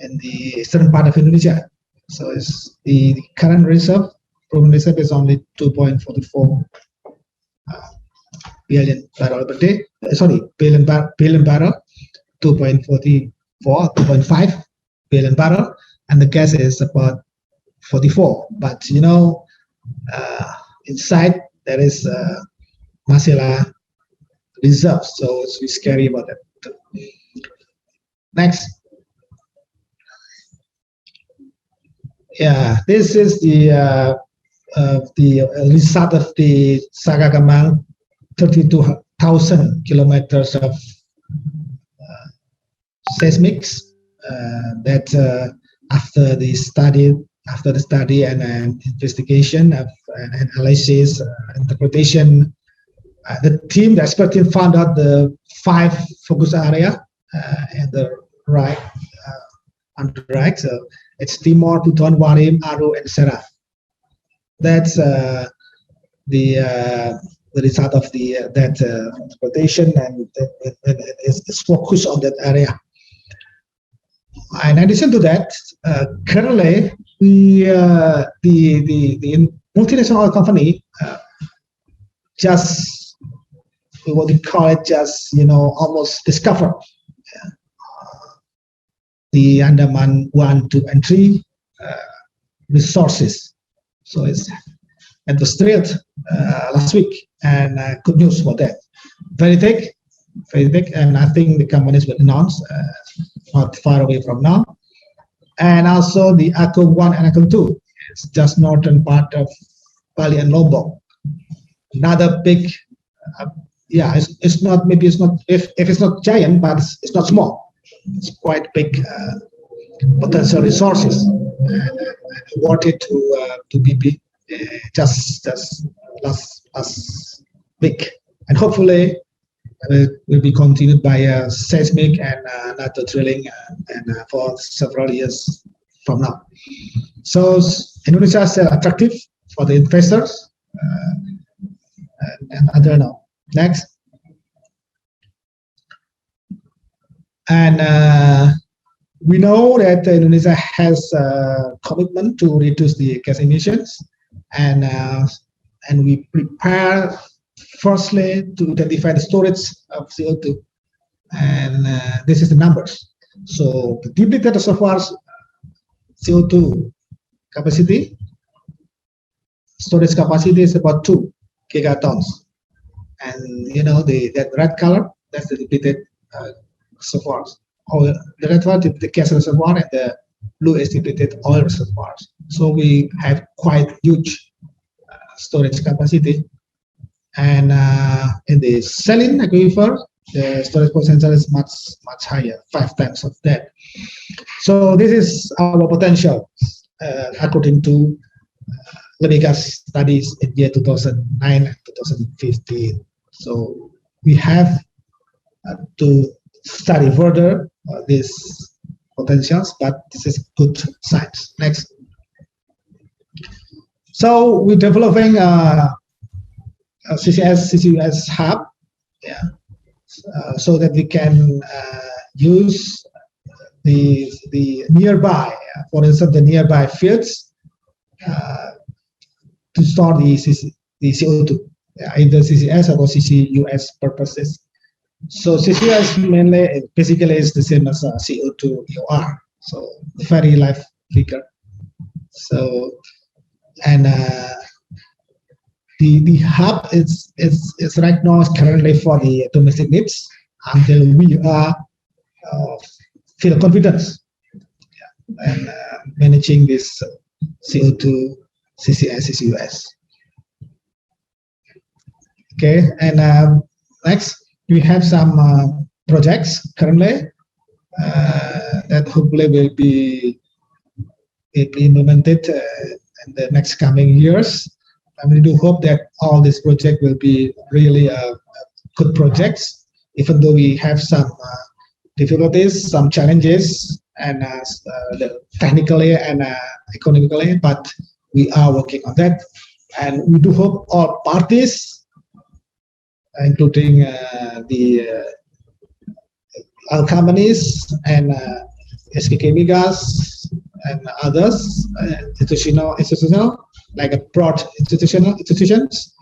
in the eastern part of Indonesia. So it's the current reserve, proven reserve is only 2.44 billion barrel per day. Billion barrel, 2.44, 2.5 billion barrel, and the gas is about 44. But you know, inside there is Masila reserve, so it's scary about that too. Next. Yeah, this is the result of the Sagagamang 32,000 kilometers of seismics that after the study and investigation of analysis, interpretation, the expert team found out the 5 focus area and the right on the right. So it's Timor, Buton, Warim, Aru, and Serah. That's the result of that interpretation, and it's focused on that area. In addition to that, currently the multinational oil company just what we call it, just almost discover the Andaman 1, 2, and 3 resources. So it's at the street last week, and good news for that. Very big, and I think the companies will announce not far away from now. And also the Akung 1 and Akung 2. It's just northern part of Bali and Lombok. Another big, it's not if it's not giant, but it's not small. It's quite big potential resources. Wanted to be big, just as big, and hopefully will be continued by seismic and NATO drilling and for several years from now. So Indonesia is attractive for the investors, and I don't know. Next. And we know that Indonesia has a commitment to reduce the gas emissions, and we prepare firstly to identify the storage of CO2, and this is the numbers. So the depleted reservoirs CO2 capacity, storage capacity is about 2 gigatons, and that red color, that's the depleted reservoirs. Or the red one, the gas reservoir, and the blue is depleted oil reservoirs. So we have quite huge storage capacity. And in the saline aquifer, the storage potential is much higher, 5 times of that. So this is our potential according to Levigas studies in year 2009 and 2015. So we have to study further these potentials, but this is good science. Next. So we're developing CCUS hub, so that we can use the nearby, for instance, the nearby fields to store the CO2, either CCS or CCUS purposes. So CCUS basically is the same as CO2 EOR, so very live figure. So and the hub is right now currently for the domestic needs until we are feel confidence and managing this CO2 CCS CCUS. Okay, and next we have some projects currently that hopefully will be implemented in the next coming years. And we do hope that all this project will be really good projects, even though we have some difficulties, some challenges and technically and economically, but we are working on that, and we do hope all parties, including the other companies and SKK Migas and others, institutional like broad institutions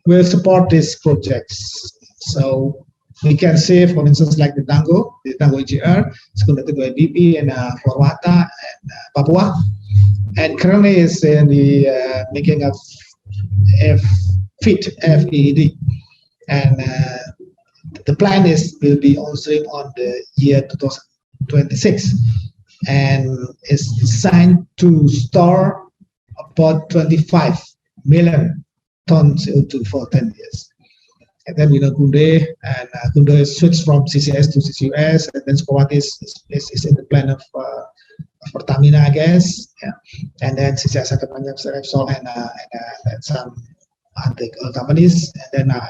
will support these projects. So we can say, for instance, like the Dango EGR, it's connected by BP and Forwata and Papua, and currently is in the making of FEED, and the plan will be on stream on the year 2026, and is designed to store about 25 million tons CO2 for 10 years. And then we know Kunde, and Kunde switched from CCS to CCUS, and then Sukowati is in the plan of Pertamina, I guess. Yeah. And then CCS akan banyak Repsol and some other companies. And then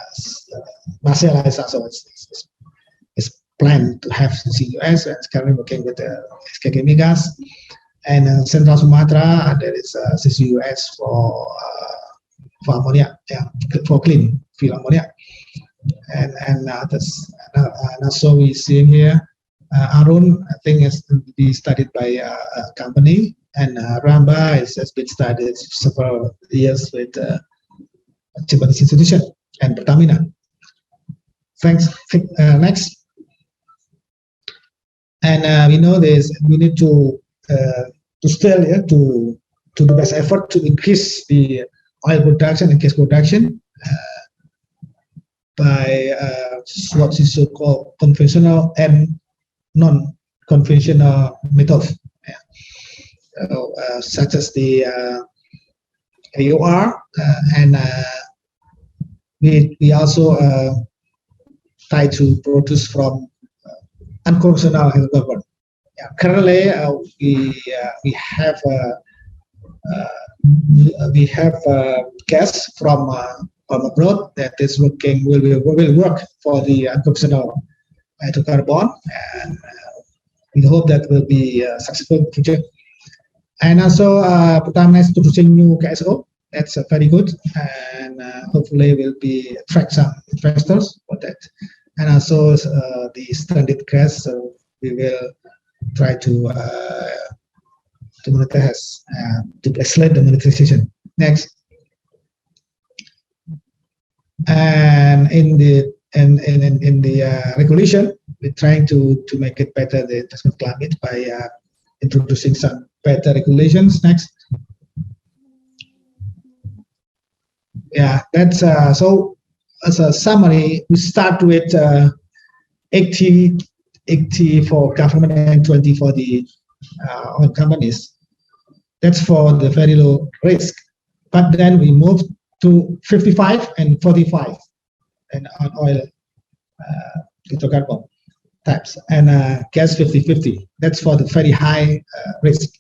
Marcella is also is planned to have CCUS, and is currently working with SKK Migas. And Central Sumatra, there is CCUS for ammonia, for clean fuel ammonia. And also we see here Arun, I think, has to be studied by a company, and Ramba has been studied several years with Japanese institution and Pertamina. Thanks. Next. And we know we need to still to do the best effort to increase the oil production and gas production by what is so-called conventional and non-conventional methods, such as the AOR, and we also try to produce from unconventional hydrocarbon. Currently, we have gas from abroad that is will work for the unconventional hydrocarbon, and we hope that will be successful in the future. And also, Pertamina is producing new KSO. That's very good, and hopefully will be attract some investors for that. And also the stranded gas, so we will try to monetize, to accelerate the monetization. Next. And in the regulation, we're trying to make it better, the investment climate, by introducing some better regulations. Next. Yeah, that's so as a summary, we start with 80 for government and 20 for the oil companies. That's for the very low risk. But then we moved to 55 and 45 and on oil hydrocarbon types, and gas 50-50. That's for the very high risk,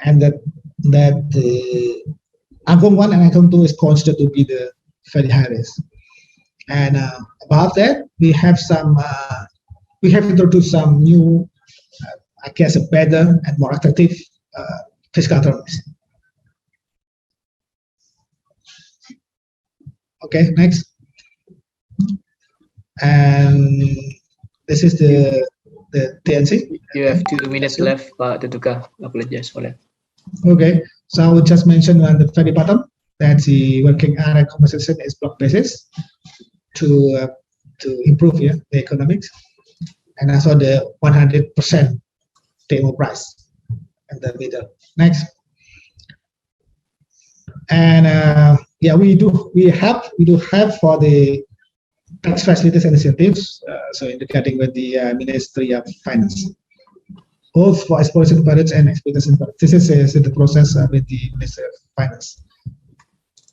and that the Angkong 1 and Angkong 2 is considered to be the very high risk. And above that, we have introduced some new, I guess, better and more attractive fiscal terms. Okay, next. And this is the TNC. You have 2 minutes left, Pak Tetuka. Apologize for that. Okay, so I will just mention on the very bottom that the working area compensation is block basis to improve the economics, and also the 100% demo price in the middle. Next. And yeah, we do have for the tax facilities and incentives, so indicating with the Ministry of Finance, both for exploration periods and exploitation periods. This is in the process with the Ministry of Finance.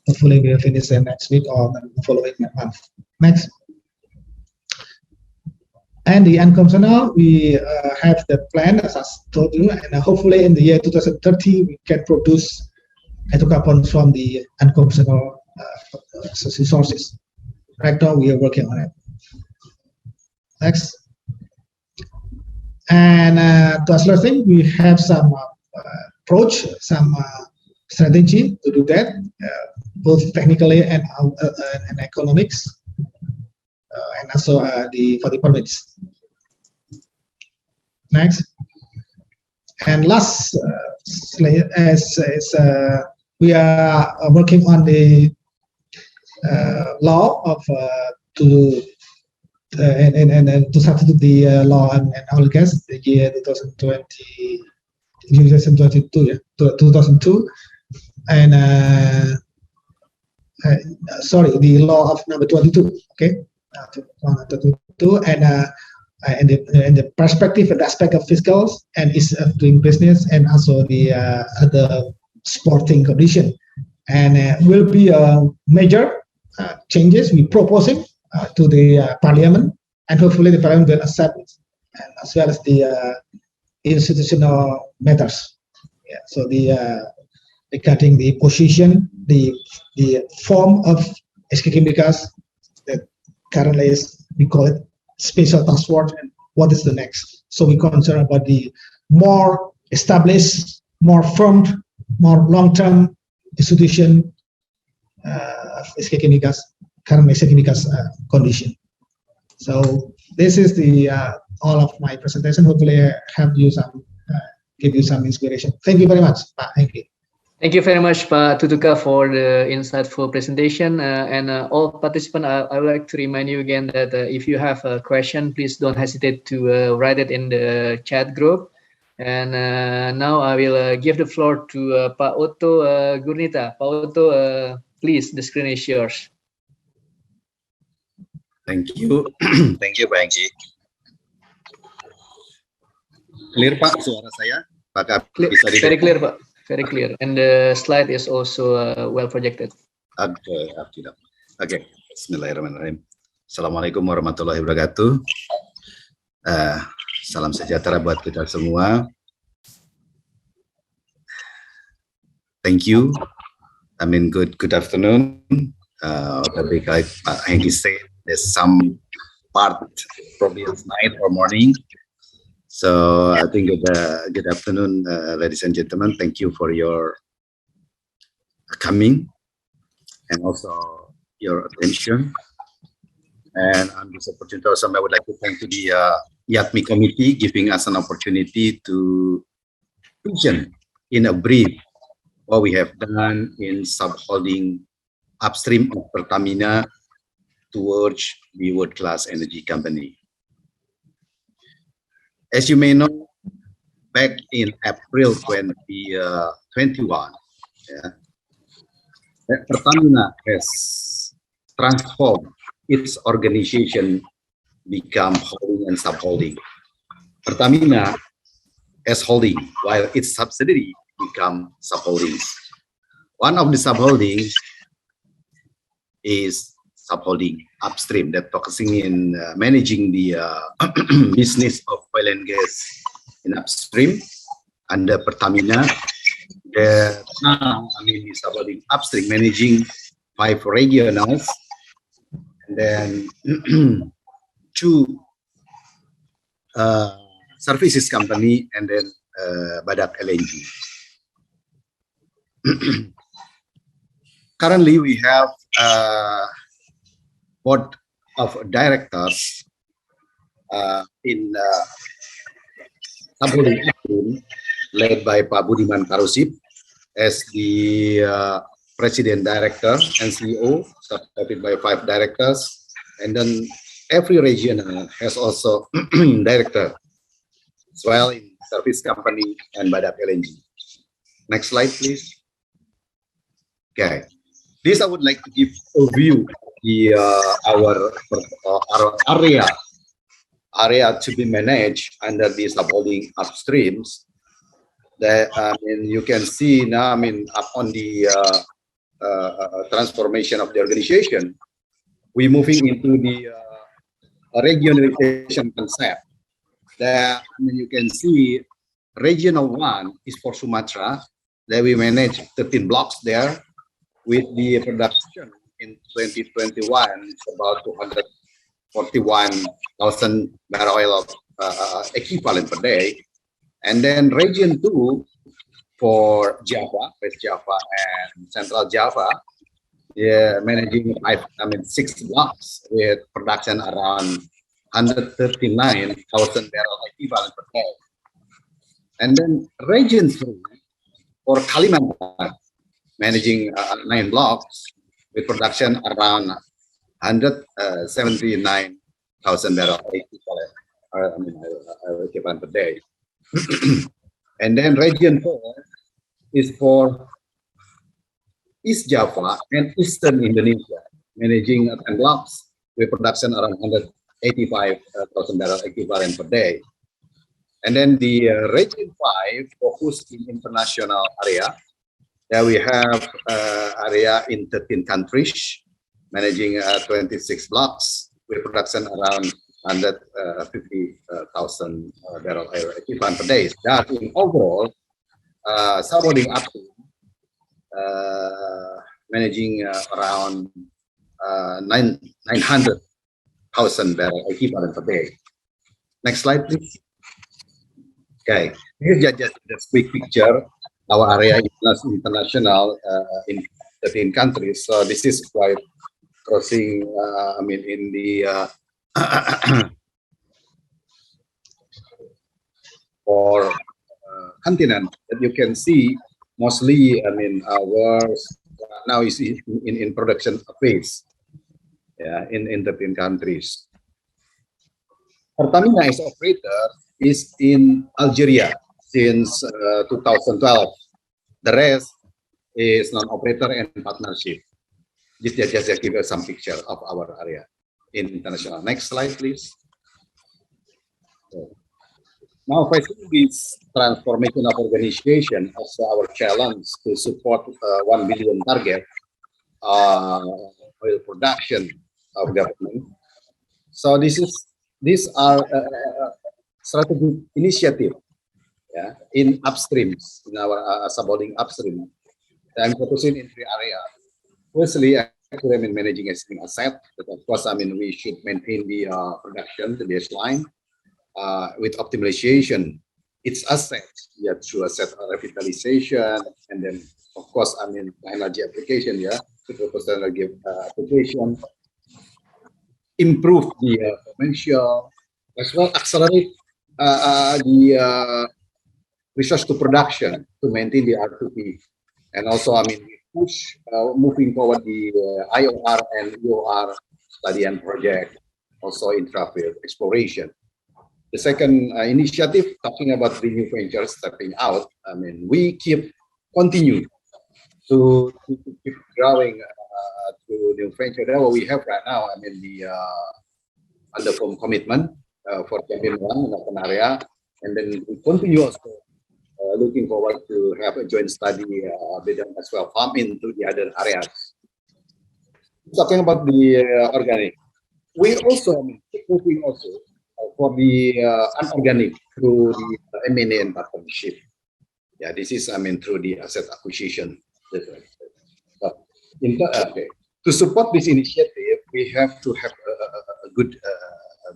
Hopefully we'll finish next week or the following month. Next. And the unconventional, we have the plan, as I told you, and hopefully in the year 2030 we can produce hydrocarbons from the unconventional resources. Right now we are working on it. Next. And to accelerate, we have some approach, some strategy to do that, both technically and economics, and also for the permits. Next. And last, we are working on the law of to substitute the law and oil gas, the year 2020, 2022, 2002, and sorry, the law of number 22. Okay, 22, and the perspective and aspect of fiscal and is doing business, and also the other sporting condition, and will be major changes we proposing to the parliament, and hopefully the parliament will accept it, and as well as the institutional matters. Yeah, so regarding the position, the form of SK Chemicals that currently is, we call it special task force, and what is the next. So we concern about the more established, more firm, more long-term institution SK Chemicals, current SK Chemicals condition. So this is the all of my presentation. Hopefully I help you some, give you some inspiration. Thank you very much, Pak. Thank you. Thank you very much, Pak Tutuka, for the insightful presentation. And all participants, I would like to remind you again that if you have a question, please don't hesitate to write it in the chat group. And now I will give the floor to Pak Otto Gurnita. Pak Otto, please, the screen is yours. Thank you. Thank you, Pak Hengki. Clear, Pak, suara saya? Apakah bisa didengar? Very clear, Pak. Very clear. And the slide is also well projected. Oke, oke. Bismillahirrahmanirrahim. Assalamualaikum warahmatullahi wabarakatuh. Salam sejahtera buat kita semua. Thank you. I mean, good afternoon. Like Pak Hengki said, there's some part probably it's night or morning. So I think good afternoon, ladies and gentlemen. Thank you for your coming and also your attention. And on this opportunity also, I would like to thank to the IATMI committee giving us an opportunity to mention in a brief what we have done in subholding upstream of Pertamina towards the world-class energy company. As you may know, back in April 2021, Pertamina has transformed its organization, become holding and subholding. Pertamina as holding, while its subsidiary become subholdings. One of the subholdings is subholding upstream that focusing in managing the business of oil and gas in upstream under Pertamina. Now, I mean, is subholding upstream managing 5 regionals and then 2 services company and then Badak LNG. Currently, we have board of directors in subholding led by Pak Budiman Karusip as the president director and CEO, supported by 5 directors, and then every region has also director as well in service company and Badak LNG. Next slide, please. Okay, this I would like to give a view the our area to be managed under the subholding upstreams. That I mean, you can see now. I mean, up on the transformation of the organization, we moving into the regionalization concept. That I mean, you can see regional 1 is for Sumatra. That we manage 13 blocks there with the production in 2021, it's about 241,000 barrel oil of equivalent per day. And then region 2 for Java, West Java and Central Java, managing 6 blocks with production around 139,000 barrel equivalent per day. And then region 3 for Kalimantan, managing 9 blocks with production around 179,000 barrel equivalent per day. And then region 4 is for East Java and Eastern Indonesia, managing 10 blocks with production around 185,000 barrel equivalent per day. And then the region 5 focused in international area. There we have area in 13 countries, managing 26 blocks with production around 150,000 barrel equivalent per day. That in overall, subholding upstream managing around 900,000 barrel equivalent per day. Next slide, please. Okay, this is just a quick picture. Our area is international in 13 countries. So this is quite crossing, in the or continent that you can see mostly, ours now is in production phase, in 13 countries. Pertamina as operator is in Algeria since 2012. The rest is non-operator and partnership. Just give us some picture of our area in international. Next slide, please. Now, facing this transformation of organization as our challenge to support 1 billion target oil production of government. So these are strategic initiative, in upstreams, in our subholding upstream. I'm focusing in 3 areas. Firstly, managing existing asset. But of course, we should maintain the production, the baseline, with optimization. Its assets, through asset revitalization, and then of course, energy application, to propose energy application, improve the commercial, as well accelerate the resource to production to maintain the R2P, and also we push moving forward the IOR and EOR study and project, also intrafield exploration. The second initiative, talking about the new ventures stepping out, we continue to keep growing to new venture. That what we have right now. The under firm commitment for Champion 1 in open area, and then we continue also looking forward to have a joint study with them as well, farm into the other areas. Talking about the organic, we also keep moving also for the unorganic through the M&A and partnership. This is through the asset acquisition. To support this initiative, we have to have a good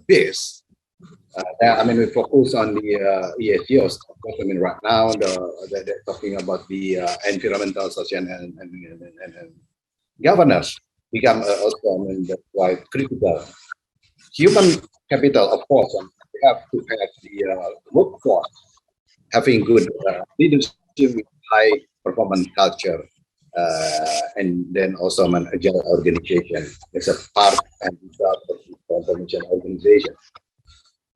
base. We focus on the ESG. Right now, they're talking about the environmental, social, and governance become also quite critical. Human capital, of course, we have to have the workforce having good leadership with high performance culture, and then also an agile organization as a part and of the transformation organization.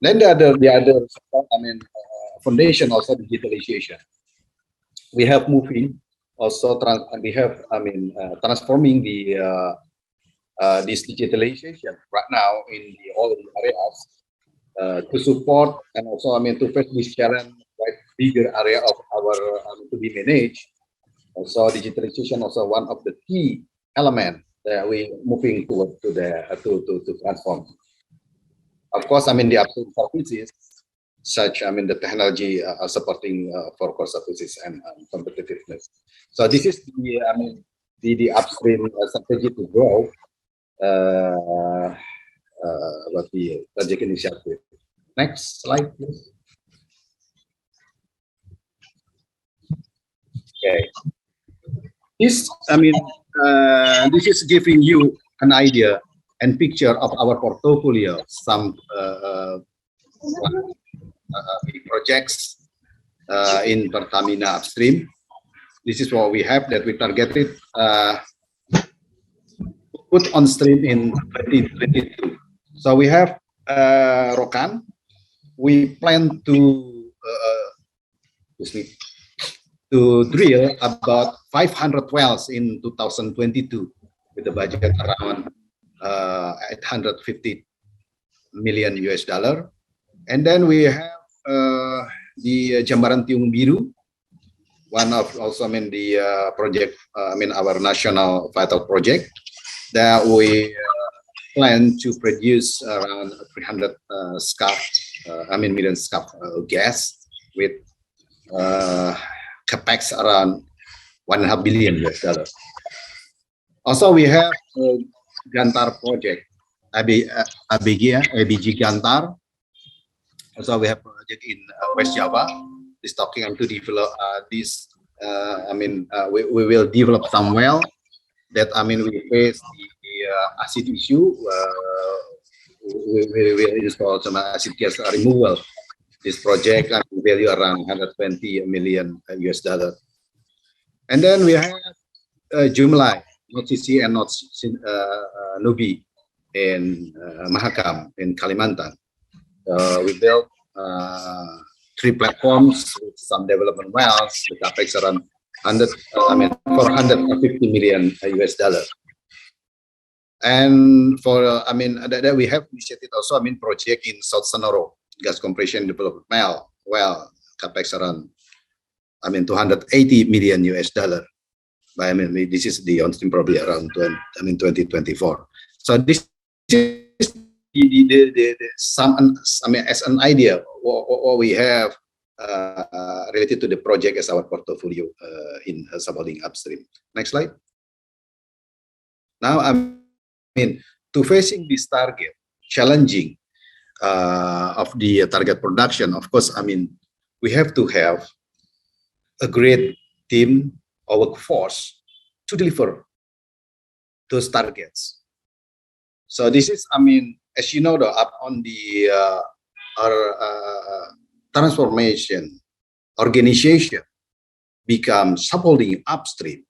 Then the other foundation, also digitalization. We have moving also transforming the this digitalization right now in all the areas to support, and also to face this challenge, quite bigger area of our to be managed. Also digitalization also one of the key elements that we moving toward to transform. Of course, the upstream services, such the technology supporting for core services and competitiveness. So this is the upstream strategy to grow about the project initiative. Next slide, please. Okay. This is giving you an idea and picture of our portfolio. Some big projects in Pertamina upstream. This is what we have that we targeted put on stream in 2022. So we have Rokan. We plan to drill about 500 wells in 2022 with a budget around 850 million US dollar. And then we have the Jambaran Tiung Biru, one of also the project, our national vital project that we plan to produce around 300 million SCF gas with capex around 1.5 billion US dollar. Also, we have Gantar project, ABG Gantar. Also, we have project in West Java. This talking to develop this. We will develop some well that we face the acid issue. We will install some acid gas removal. This project value around 120 million US dollar. And then we have Jumlai, North Sisi and North Nubi in Mahakam in Kalimantan. We built 3 platforms with some development wells with capex around 450 million US dollar. And for that we have initiated also project in South Sonoro gas compression development well capex around 280 million US dollar. But this is the on stream probably around 2024. So this is the some as an idea what we have related to the project as our portfolio in supporting upstream. Next slide. Now to facing this target challenging of the target production, of course, we have to have a great team or workforce to deliver those targets. So this is, as you know, up on the our transformation organization becomes supporting upstream.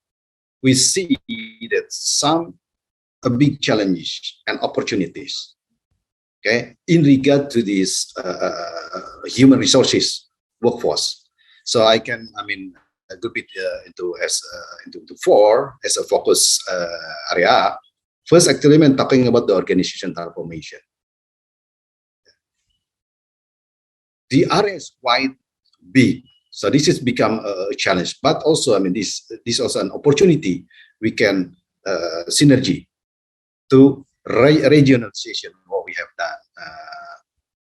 We see that some big challenges and opportunities. Okay, in regard to this human resources workforce. So I can, group it into 4 as a focus area. First, actually, I'm talking about the organization transformation. The area is quite big, so this has become a challenge. But also, this is also an opportunity. We can synergy to regionalization what we have done.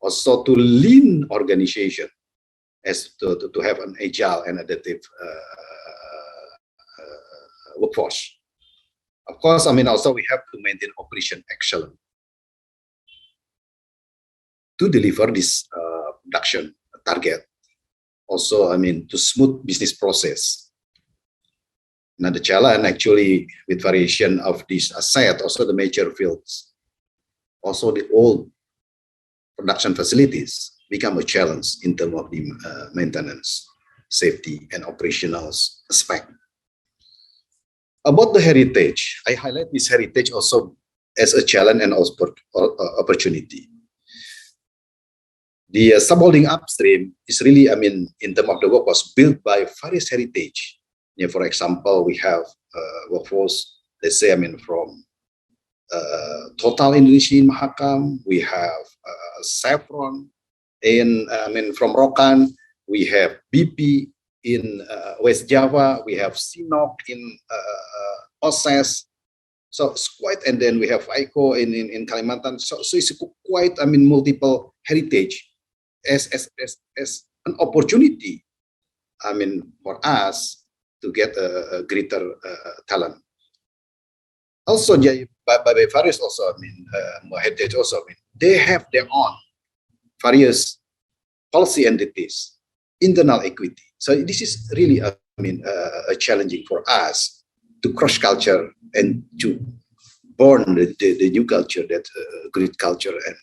Also to lean organization as to have an agile and adaptive workforce. Of course, also we have to maintain operation excellence to deliver this production target. Also, to smooth business process. Another challenge actually with variation of this asset, also the major fields, also the old production facilities become a challenge in terms of the maintenance, safety, and operational aspect. About the heritage, I highlight this heritage also as a challenge and also opportunity. The subholding upstream is really, in terms of the workforce built by various heritage. Yeah, for example, we have workforce, let's say, from Total Indonesia in Mahakam, we have Chevron in, from Rokan, we have BP in West Java, we have Sinok in Oses. So it's quite, and then we have ICO in Kalimantan. So it's quite, multiple heritage as an opportunity, for us to get a greater talent. Also, by various also, heritage also, they have their own various policy entities, internal equity. So this is really, challenging for us to cross culture and to born the new culture, that great culture and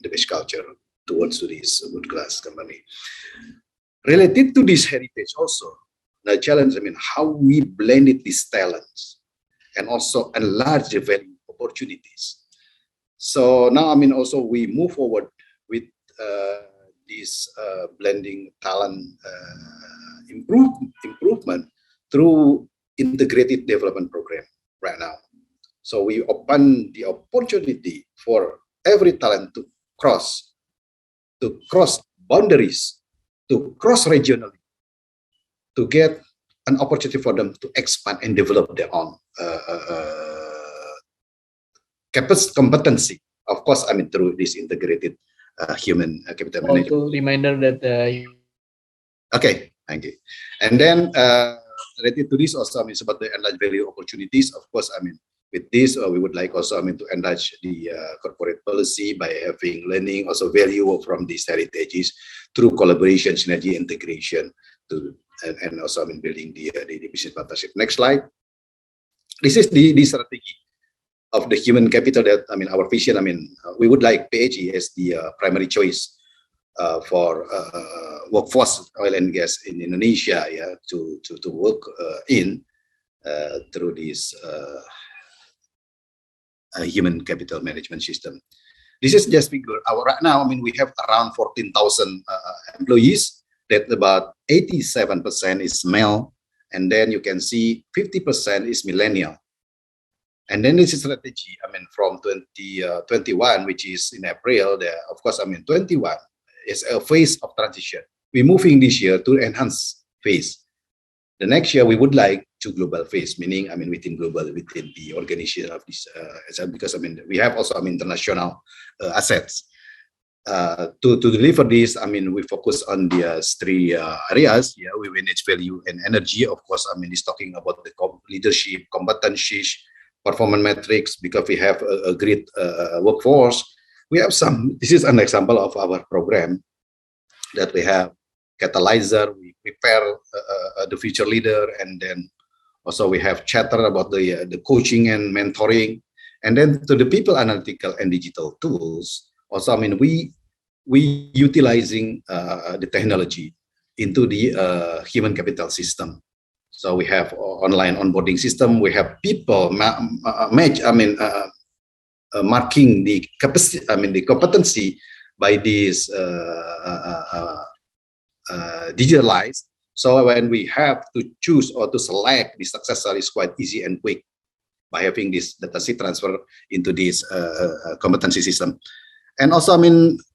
the best culture towards this good class company. Related to this heritage also, the challenge, how we blended these talents and also enlarge the value opportunities. So now, also we move forward with this blending talent improvement through integrated development program right now. So we open the opportunity for every talent to cross boundaries, to cross regionally, to get an opportunity for them to expand and develop their own competency. Of course, through this integrated human capital management. Also, reminder that. Okay, thank you. And then related to this also, it's about the enlarged value opportunities. Of course, with this, we would like also, to enlarge the corporate policy by having learning, also value from these heritages through collaboration, synergy, integration, and also, building the business partnership. Next slide. This is the strategy of the human capital that, our vision, we would like PAG as the primary choice for workforce oil and gas in Indonesia, to work through this human capital management system. This is just figure. Right now, we have around 14,000 employees. That about 87% is male, and then you can see 50% is millennial. And then this is strategy, from 2021, which is in April, of course, 21 is a phase of transition. We're moving this year to enhance phase. The next year, we would like to global phase, meaning, within the organization of this, because, we have also, international assets. To deliver this, we focus on the three areas. We manage value and energy. Of course, it's talking about the leadership, competencies, performance metrics, because we have a great workforce. We have this is an example of our program that we have catalyzer. We prepare the future leader, and then also we have chatter about the coaching and mentoring, and then to the people analytical and digital tools. Also, we utilizing the technology into the human capital system. So we have online onboarding system. We have people marking the capacity, the competency by this digitalized. So when we have to choose or to select the successor, is quite easy and quick by having this data set transfer into this competency system. And also,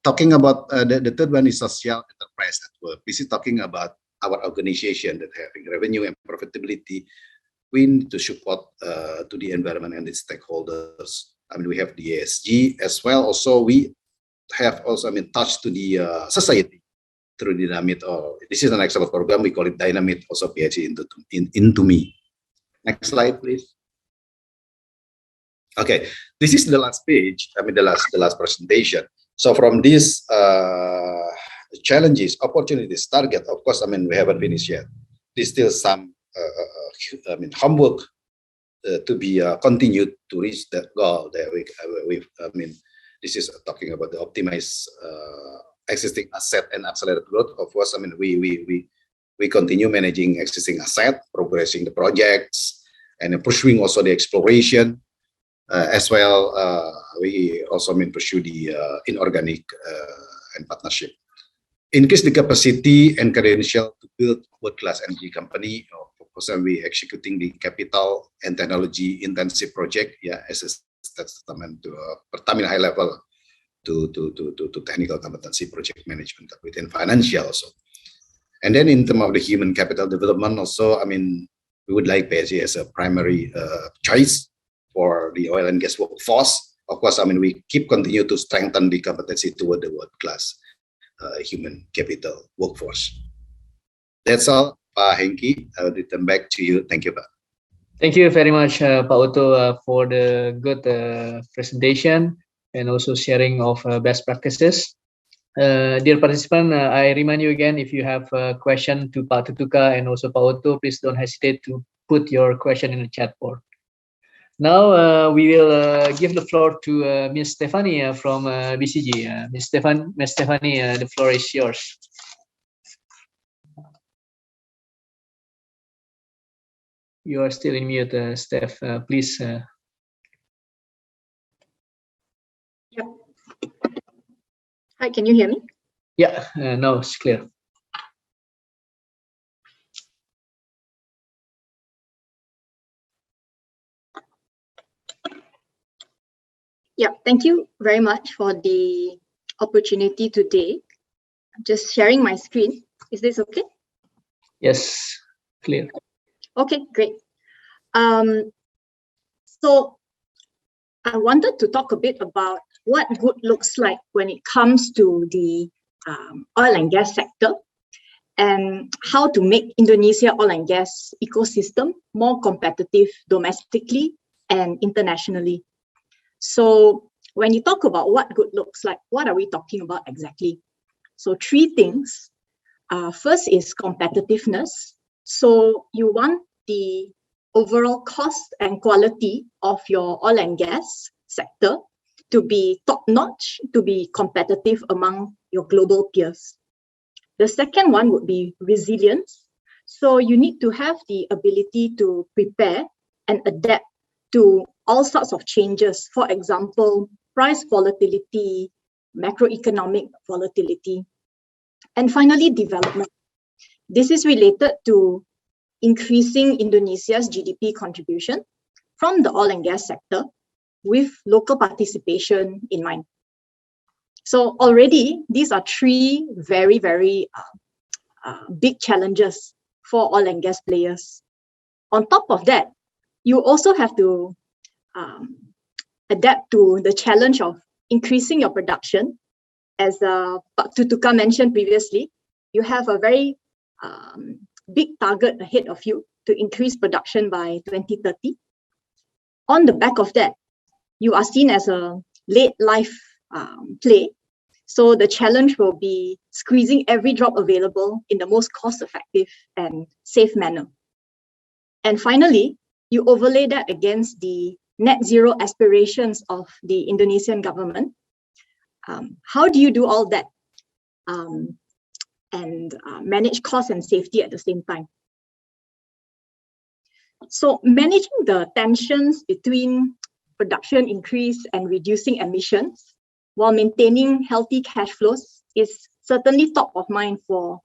talking about the third one is social enterprise network. This is talking about our organization that having revenue and profitability. We need to support to the environment and the stakeholders. We have the ESG as well. Also, we have also, touch to the society through Dynamit. This is an excellent program. We call it Dynamit, also PhD into me. Next slide, please. Okay, this is the last page. The last presentation. So from these challenges, opportunities, target. Of course, we haven't finished yet. There's still some, homework to be continued to reach that goal. That this is talking about the optimized existing asset and accelerate growth. Of course, we continue managing existing asset, progressing the projects, and pursuing also the exploration. As well, we also pursue the inorganic and partnership. Increase the capacity and credential to build world-class energy company. Of course, we executing the capital and technology intensive project, as a testament to Pertamina high level to technical competency, project management, within financial also. And then in terms of the human capital development also, we would like PSG as a primary choice for the oil and gas workforce. Of course, we continue to strengthen the competency toward the world-class human capital workforce. That's all, Pak Hengki. I will return back to you. Thank you, Pak. Thank you very much, Pak Otto, for the good presentation and also sharing of best practices. Dear participant, I remind you again, if you have a question to Pak Tutuka and also Pak Otto, please don't hesitate to put your question in the chat board. Now we will give the floor to Ms. Stephanie from BCG. Ms. Stephanie, the floor is yours. You are still in mute, Steph. Please. Yep. Hi, can you hear me? Yeah, now it's clear. Yeah, thank you very much for the opportunity today. I'm just sharing my screen. Is this okay? Yes, clear. Okay, great. So I wanted to talk a bit about what good looks like when it comes to the oil and gas sector, and how to make Indonesia oil and gas ecosystem more competitive domestically and internationally. So when you talk about what good looks like, what are we talking about exactly? So three things. First is competitiveness. So you want the overall cost and quality of your oil and gas sector to be top-notch, to be competitive among your global peers. The second one would be resilience. So you need to have the ability to prepare and adapt to all sorts of changes. For example, price volatility, macroeconomic volatility. And finally, development. This is related to increasing Indonesia's GDP contribution from the oil and gas sector with local participation in mind. So already, these are three very, very big challenges for oil and gas players. On top of that, you also have to adapt to the challenge of increasing your production. As Pak Tutuka mentioned previously, you have a very big target ahead of you to increase production by 2030. On the back of that, you are seen as a late life play. So the challenge will be squeezing every drop available in the most cost-effective and safe manner. And finally, you overlay that against the net zero aspirations of the Indonesian government. How do you do all that and manage cost and safety at the same time? So managing the tensions between production increase and reducing emissions while maintaining healthy cash flows is certainly top of mind for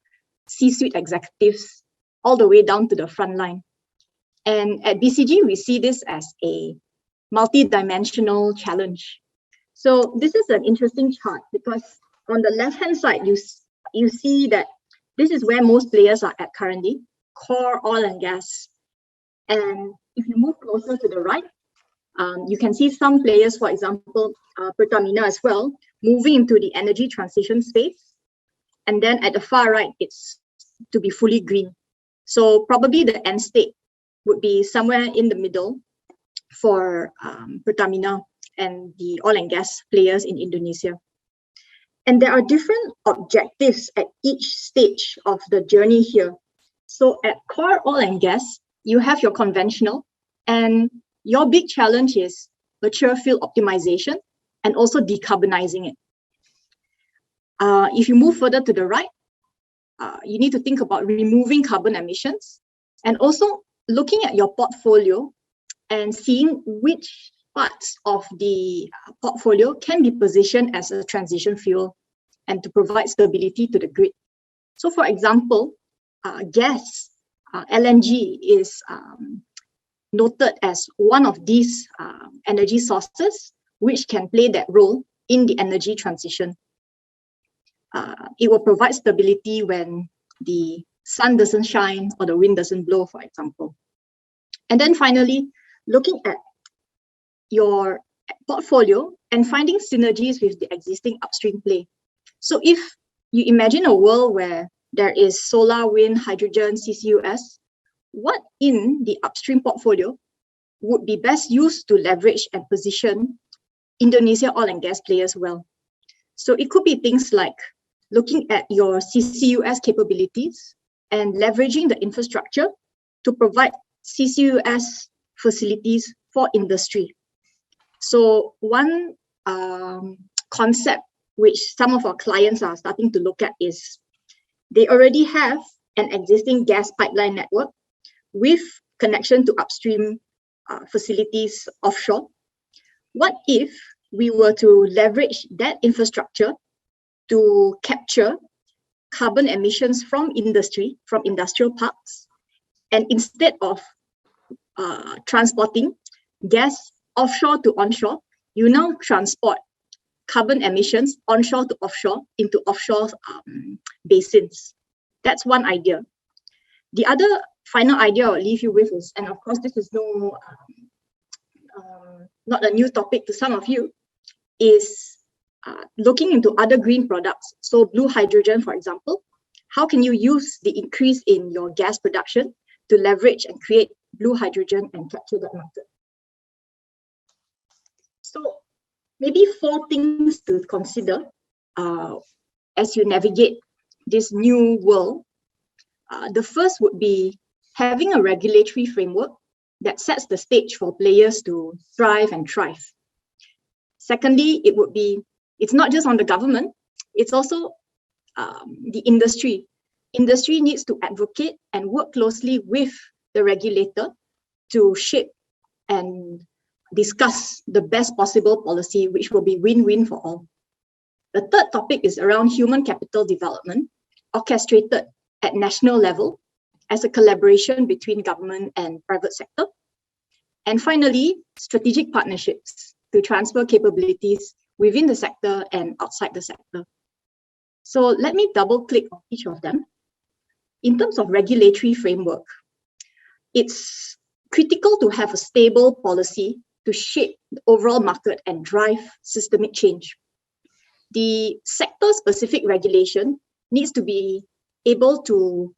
C-suite executives all the way down to the front line. And at BCG, we see this as a multi-dimensional challenge. So this is an interesting chart because on the left-hand side, you see that this is where most players are at currently, core oil and gas. And if you move closer to the right, you can see some players, for example, Pertamina as well, moving into the energy transition space. And then at the far right, it's to be fully green. So probably the end state would be somewhere in the middle for Pertamina and the oil and gas players in Indonesia. And there are different objectives at each stage of the journey here. So at core oil and gas, you have your conventional, and your big challenge is mature field optimization and also decarbonizing it. If you move further to the right, you need to think about removing carbon emissions and also looking at your portfolio and seeing which parts of the portfolio can be positioned as a transition fuel and to provide stability to the grid. So for example, gas, LNG is noted as one of these energy sources which can play that role in the energy transition. It will provide stability when the sun doesn't shine or the wind doesn't blow, for example. And then finally, looking at your portfolio and finding synergies with the existing upstream play. So if you imagine a world where there is solar, wind, hydrogen, CCUS, what in the upstream portfolio would be best used to leverage and position Indonesia oil and gas players well? So it could be things like looking at your CCUS capabilities and leveraging the infrastructure to provide CCUS facilities for industry. So one concept which some of our clients are starting to look at is they already have an existing gas pipeline network with connection to upstream facilities offshore. What if we were to leverage that infrastructure to capture carbon emissions from industry, from industrial parks, and instead of transporting gas offshore to onshore, you now transport carbon emissions onshore to offshore into offshore basins. That's one idea. The other final idea I'll leave you with is, and of course this is not a new topic to some of you, is looking into other green products. So blue hydrogen, for example, how can you use the increase in your gas production to leverage and create blue hydrogen and capture that market? So maybe 4 things to consider as you navigate this new world. The first would be having a regulatory framework that sets the stage for players to thrive and thrive. Secondly, it's not just on the government, it's also the industry. Industry needs to advocate and work closely with the regulator to shape and discuss the best possible policy, which will be win-win for all. The third topic is around human capital development, orchestrated at national level as a collaboration between government and private sector. And finally, strategic partnerships to transfer capabilities within the sector and outside the sector. So let me double click on each of them. In terms of regulatory framework, it's critical to have a stable policy to shape the overall market and drive systemic change. The sector-specific regulation needs to be able to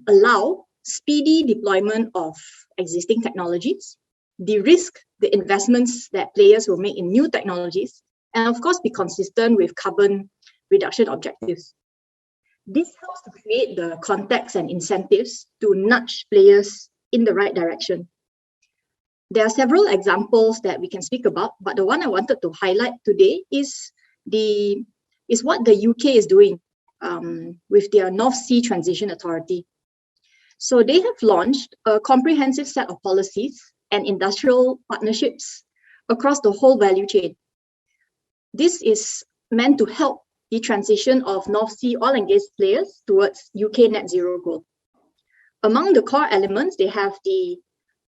allow speedy deployment of existing technologies, de-risk the investments that players will make in new technologies, and of course be consistent with carbon reduction objectives. This helps to create the context and incentives to nudge players in the right direction. There are several examples that we can speak about, but the one I wanted to highlight today is what the UK is doing with their North Sea Transition Authority. So they have launched a comprehensive set of policies and industrial partnerships across the whole value chain. This is meant to help the transition of North Sea oil and gas players towards UK net zero goal. Among the core elements, they have the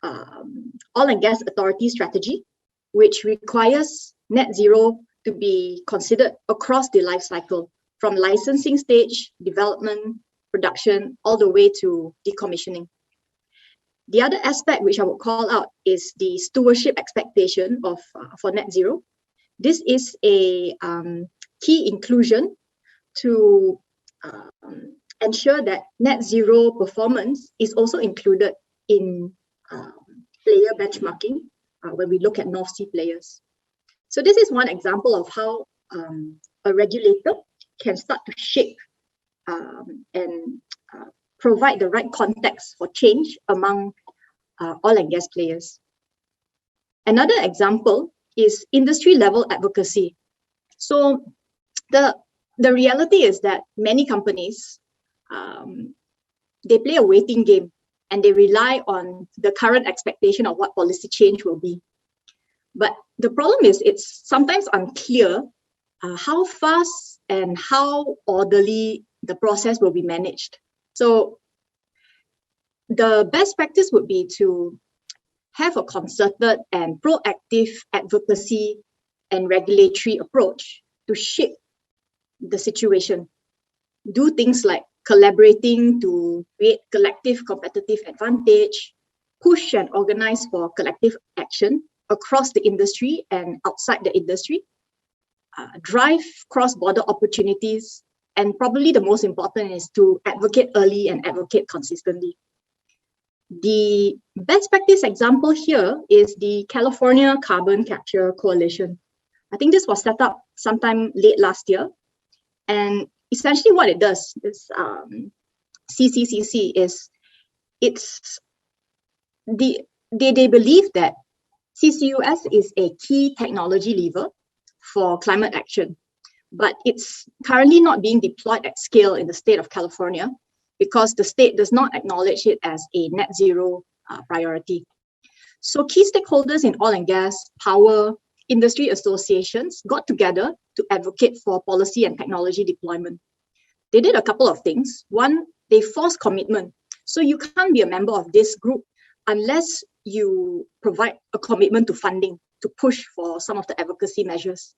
Oil and Gas Authority strategy, which requires net zero to be considered across the life cycle, from licensing stage, development, production, all the way to decommissioning. The other aspect which I would call out is the stewardship expectation for net zero. This is a key inclusion to ensure that net zero performance is also included in player benchmarking when we look at North Sea players. So this is one example of how a regulator can start to shape and provide the right context for change among oil and gas players. Another example is industry level advocacy. So the reality is that many companies, they play a waiting game and they rely on the current expectation of what policy change will be. But the problem is it's sometimes unclear how fast and how orderly the process will be managed. So the best practice would be to have a concerted and proactive advocacy and regulatory approach to shape the situation. Do things like collaborating to create collective competitive advantage, push and organize for collective action across the industry and outside the industry, drive cross-border opportunities, and probably the most important is to advocate early and advocate consistently. The best practice example here is the California Carbon Capture Coalition. I think this was set up sometime late last year. And essentially what it does, this CCCC, is they believe that CCUS is a key technology lever for climate action, but it's currently not being deployed at scale in the state of California because the state does not acknowledge it as a net zero priority. So key stakeholders in oil and gas, power, industry associations got together to advocate for policy and technology deployment. They did a couple of things. One, they forced commitment. So you can't be a member of this group unless you provide a commitment to funding to push for some of the advocacy measures.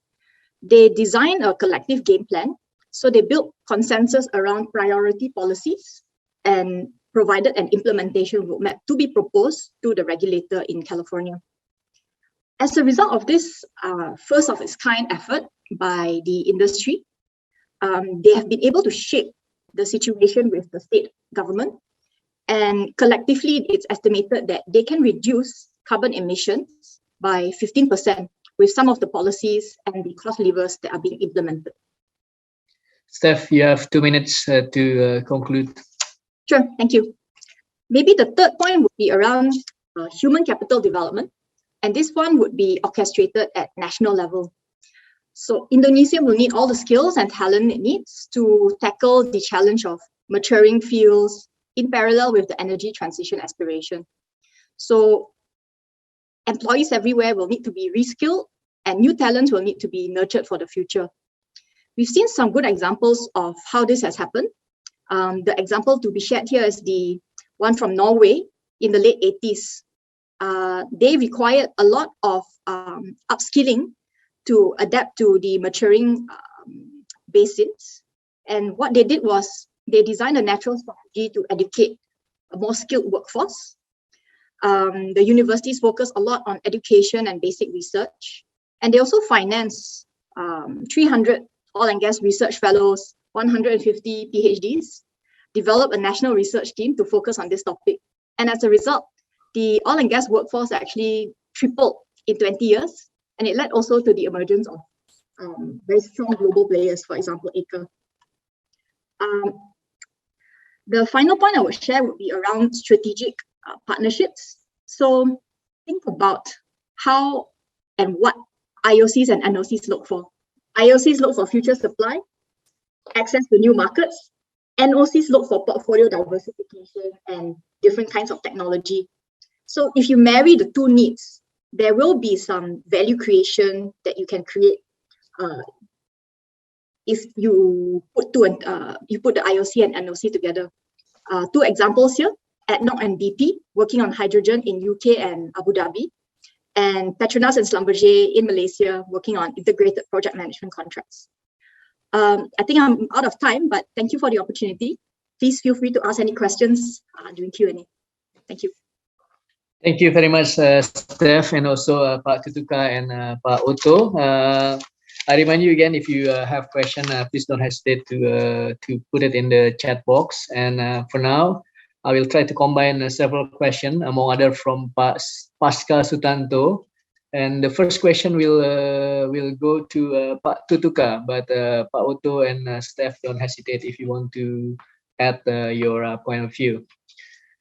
They designed a collective game plan. So they built consensus around priority policies and provided an implementation roadmap to be proposed to the regulator in California. As a result of this first of its kind effort by the industry, they have been able to shape the situation with the state government. And collectively, it's estimated that they can reduce carbon emissions by 15% with some of the policies and the cost levers that are being implemented. Steph, you have 2 minutes to conclude. Sure, thank you. Maybe the third point would be around human capital development. And this one would be orchestrated at national level. So Indonesia will need all the skills and talent it needs to tackle the challenge of maturing fields in parallel with the energy transition aspiration. So employees everywhere will need to be reskilled and new talents will need to be nurtured for the future. We've seen some good examples of how this has happened. The example to be shared here is the one from Norway in the late 80s. They required a lot of upskilling to adapt to the maturing basins. And what they did was they designed a natural strategy to educate a more skilled workforce. The universities focus a lot on education and basic research. And they also finance 300 oil and gas research fellows, 150 PhDs, develop a national research team to focus on this topic. And as a result, the oil and gas workforce actually tripled in 20 years. And it led also to the emergence of very strong global players, for example, Acre. The final point I would share would be around strategic partnerships. So think about how and what IOCs and NOCs look for. IOCs look for future supply, access to new markets. NOCs look for portfolio diversification and different kinds of technology. So if you marry the two needs, there will be some value creation that you can create if you put the IOC and NOC together. Two examples here: ADNOC and BP working on hydrogen in UK and Abu Dhabi, and Petronas and Schlumberger in Malaysia working on integrated project management contracts. I think I'm out of time, but thank you for the opportunity. Please feel free to ask any questions during Q&A. Thank you. Thank you very much, Steph, and also Pak Tutuka and Pak Otto. I remind you again, if you have question, please don't hesitate to put it in the chat box. And for now, I will try to combine several questions, among other from Pascal Sutanto. And the first question will go to Pak Tutuka, but Pak Otto and Steph, don't hesitate if you want to add your point of view.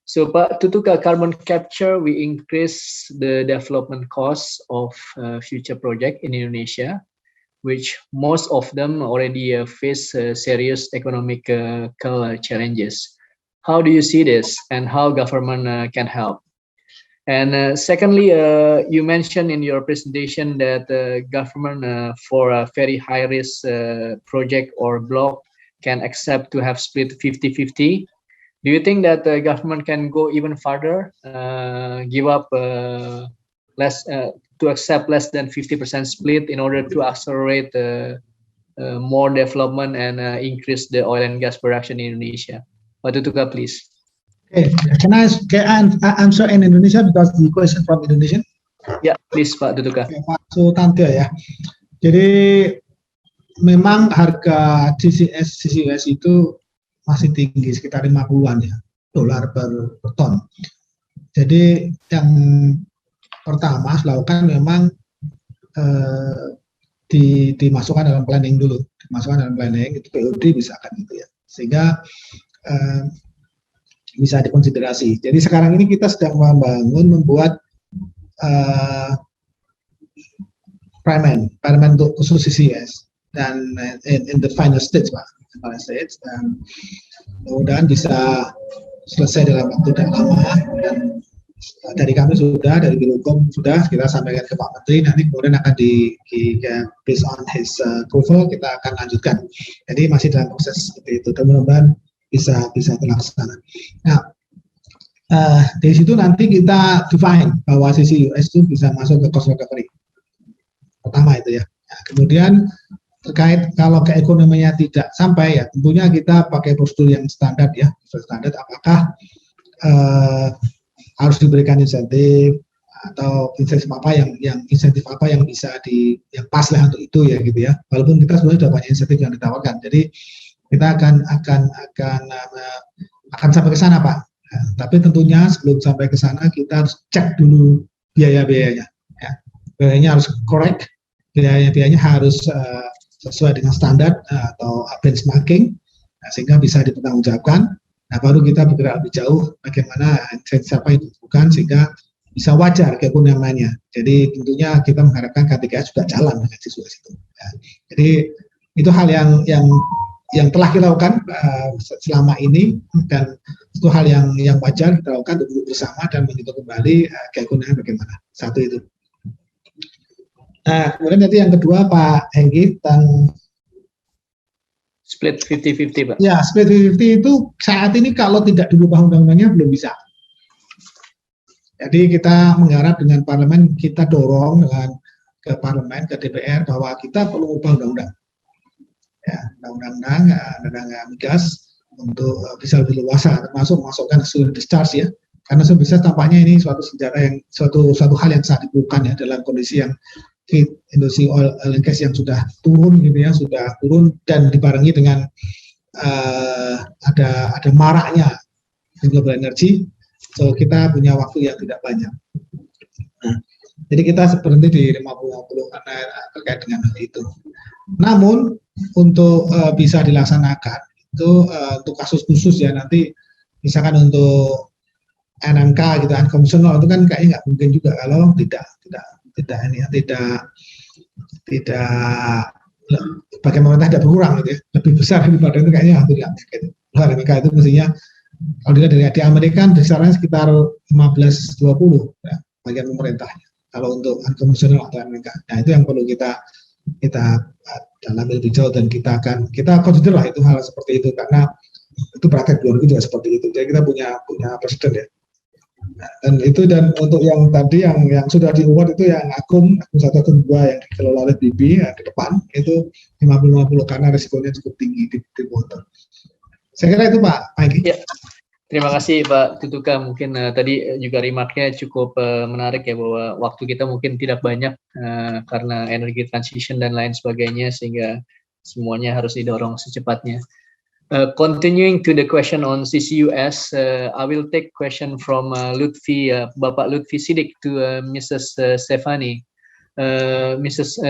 So, Pak Tutuka, carbon capture will increase the development costs of future project in Indonesia, which most of them already face serious economic challenges. How do you see this, and how government can help? And secondly, you mentioned in your presentation that government for a very high risk project or block can accept to have split 50-50. Do you think that the government can go even further, give up less to accept less than 50% split in order to accelerate more development and increase the oil and gas production in Indonesia? Pak Tutuka, please. Okay, can I answer in Indonesia because the question from Indonesian? Ya, please Pak Tutuka. Okay, Pak Sutanto ya. Jadi memang harga CCUS itu masih tinggi, sekitar 50-an ya dolar per ton. Jadi yang pertama harus dilakukan memang dimasukkan dalam planning dulu, itu POD misalkan gitu ya, sehingga bisa dikonsiderasi. Jadi sekarang ini kita sedang membuat Parliament untuk khusus CCS dan in the final stage Pak, dan mudah-mudahan bisa selesai dalam waktu tidak lama, dan dari kami sudah, dari Birokom sudah kita sampaikan ke Pak Menteri, nanti kemudian akan based on his approval kita akan lanjutkan. Jadi masih dalam proses seperti itu, dan mudah-mudahan bisa terlaksana. Nah, dari situ nanti kita define bahwa sisi US itu bisa masuk ke cost recovery. Pertama itu ya. Nah, kemudian terkait kalau keekonominya tidak sampai ya, tentunya kita pakai prosedur yang standar ya, standar apakah harus diberikan insentif atau insentif apa yang bisa yang pas lah untuk itu ya gitu ya. Walaupun kita sebenarnya sudah banyak insentif yang ditawarkan. Jadi kita akan sampai ke sana Pak. Nah, tapi tentunya sebelum sampai ke sana kita harus cek dulu biaya-biayanya. Ya. Biayanya harus correct, biayanya harus sesuai dengan standar atau benchmarking, sehingga bisa dipertanggungjawabkan. Nah, baru kita bergerak lebih jauh bagaimana siapa yang dibutuhkan sehingga bisa wajar keekonomiannya. Jadi tentunya kita mengharapkan KTKS juga jalan dengan siswa itu. Ya. Jadi itu hal yang telah kita lakukan selama ini, dan itu hal yang wajar kita lakukan untuk duduk bersama dan menghitung kembali keekonomian bagaimana. Satu itu. Nah, kemudian nanti yang kedua Pak Hengki tentang split 50-50 Pak. Ya, split 50 itu saat ini kalau tidak dirubah undang-undangnya belum bisa. Jadi kita mengharap dengan parlemen, kita dorong ke parlemen, ke DPR bahwa kita perlu ubah undang-undang. Ya, undang-undang migas untuk bisa lebih luasa, termasuk masukkan student discharge ya. Karena sebesar tampaknya ini suatu hal yang sangat dibutuhkan ya dalam kondisi yang industri oil and gas yang sudah turun gitu ya, sudah turun dan dibarengi dengan ada maraknya renewable energy, so kita punya waktu yang tidak banyak. Nah, jadi kita berhenti di 50-50 karena terkait dengan hal itu. Namun untuk bisa dilaksanakan itu untuk kasus khusus ya, nanti misalkan untuk NMK gitu, unconventional itu kan kayaknya nggak mungkin juga kalau tidak bagi pemerintah tidak berkurang gitu ya, lebih besar daripada itu kayaknya hampir tidak mungkin. NMK itu mestinya kalau dilihat dari Amerika besarannya sekitar 15-20 ya, bagian pemerintahnya kalau untuk unconventional atau NMK. Nah, itu yang perlu kita dalami lebih jauh, dan kita consider lah itu hal seperti itu, karena itu praktek luar negeri juga seperti itu. Jadi kita punya presiden ya. Nah, dan untuk yang tadi yang sudah di-award itu yang akun 1, akun 2 yang dikelola oleh BB di depan itu 50-50 karena risikonya cukup tinggi di motor. Saya kira itu Pak Aiki. Ya, terima kasih Pak Tutuka. Mungkin tadi juga remarknya cukup menarik ya, bahwa waktu kita mungkin tidak banyak karena energi transition dan lain sebagainya, sehingga semuanya harus didorong secepatnya. Continuing to the question on CCUS, I will take question from Lutfi, Bapak Lutfi Sidik to Mrs. Stefani. Mr.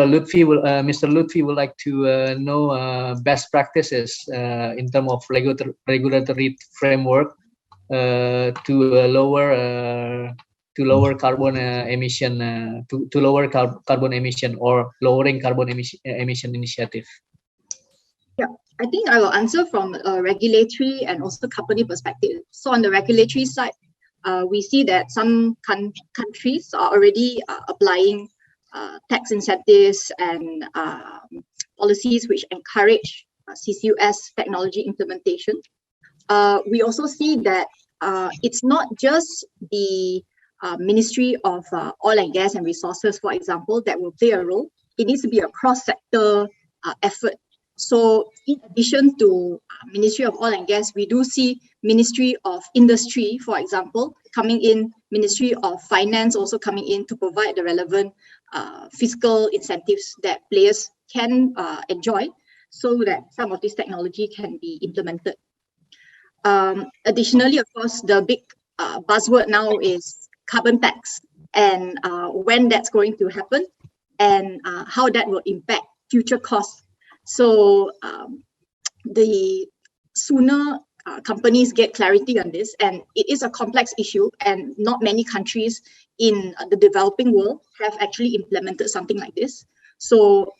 Lutfi would like to know best practices in terms of regulatory framework to lower carbon emission, to lower carbon emission or lowering carbon emission initiative. Yeah, I think I will answer from a regulatory and also company perspective. So on the regulatory side, we see that some countries are already applying tax incentives and policies which encourage CCUS technology implementation. We also see that it's not just the Ministry of Oil and Gas and Resources, for example, that will play a role. It needs to be a cross-sector effort. So in addition to Ministry of Oil and Gas, we do see Ministry of Industry, for example, coming in, Ministry of Finance also coming in to provide the relevant fiscal incentives that players can enjoy so that some of this technology can be implemented. Additionally, of course, the big buzzword now is carbon tax, and when that's going to happen. and how that will impact future costs. So the sooner companies get clarity on this, and it is a complex issue, and not many countries in the developing world have actually implemented something like this. So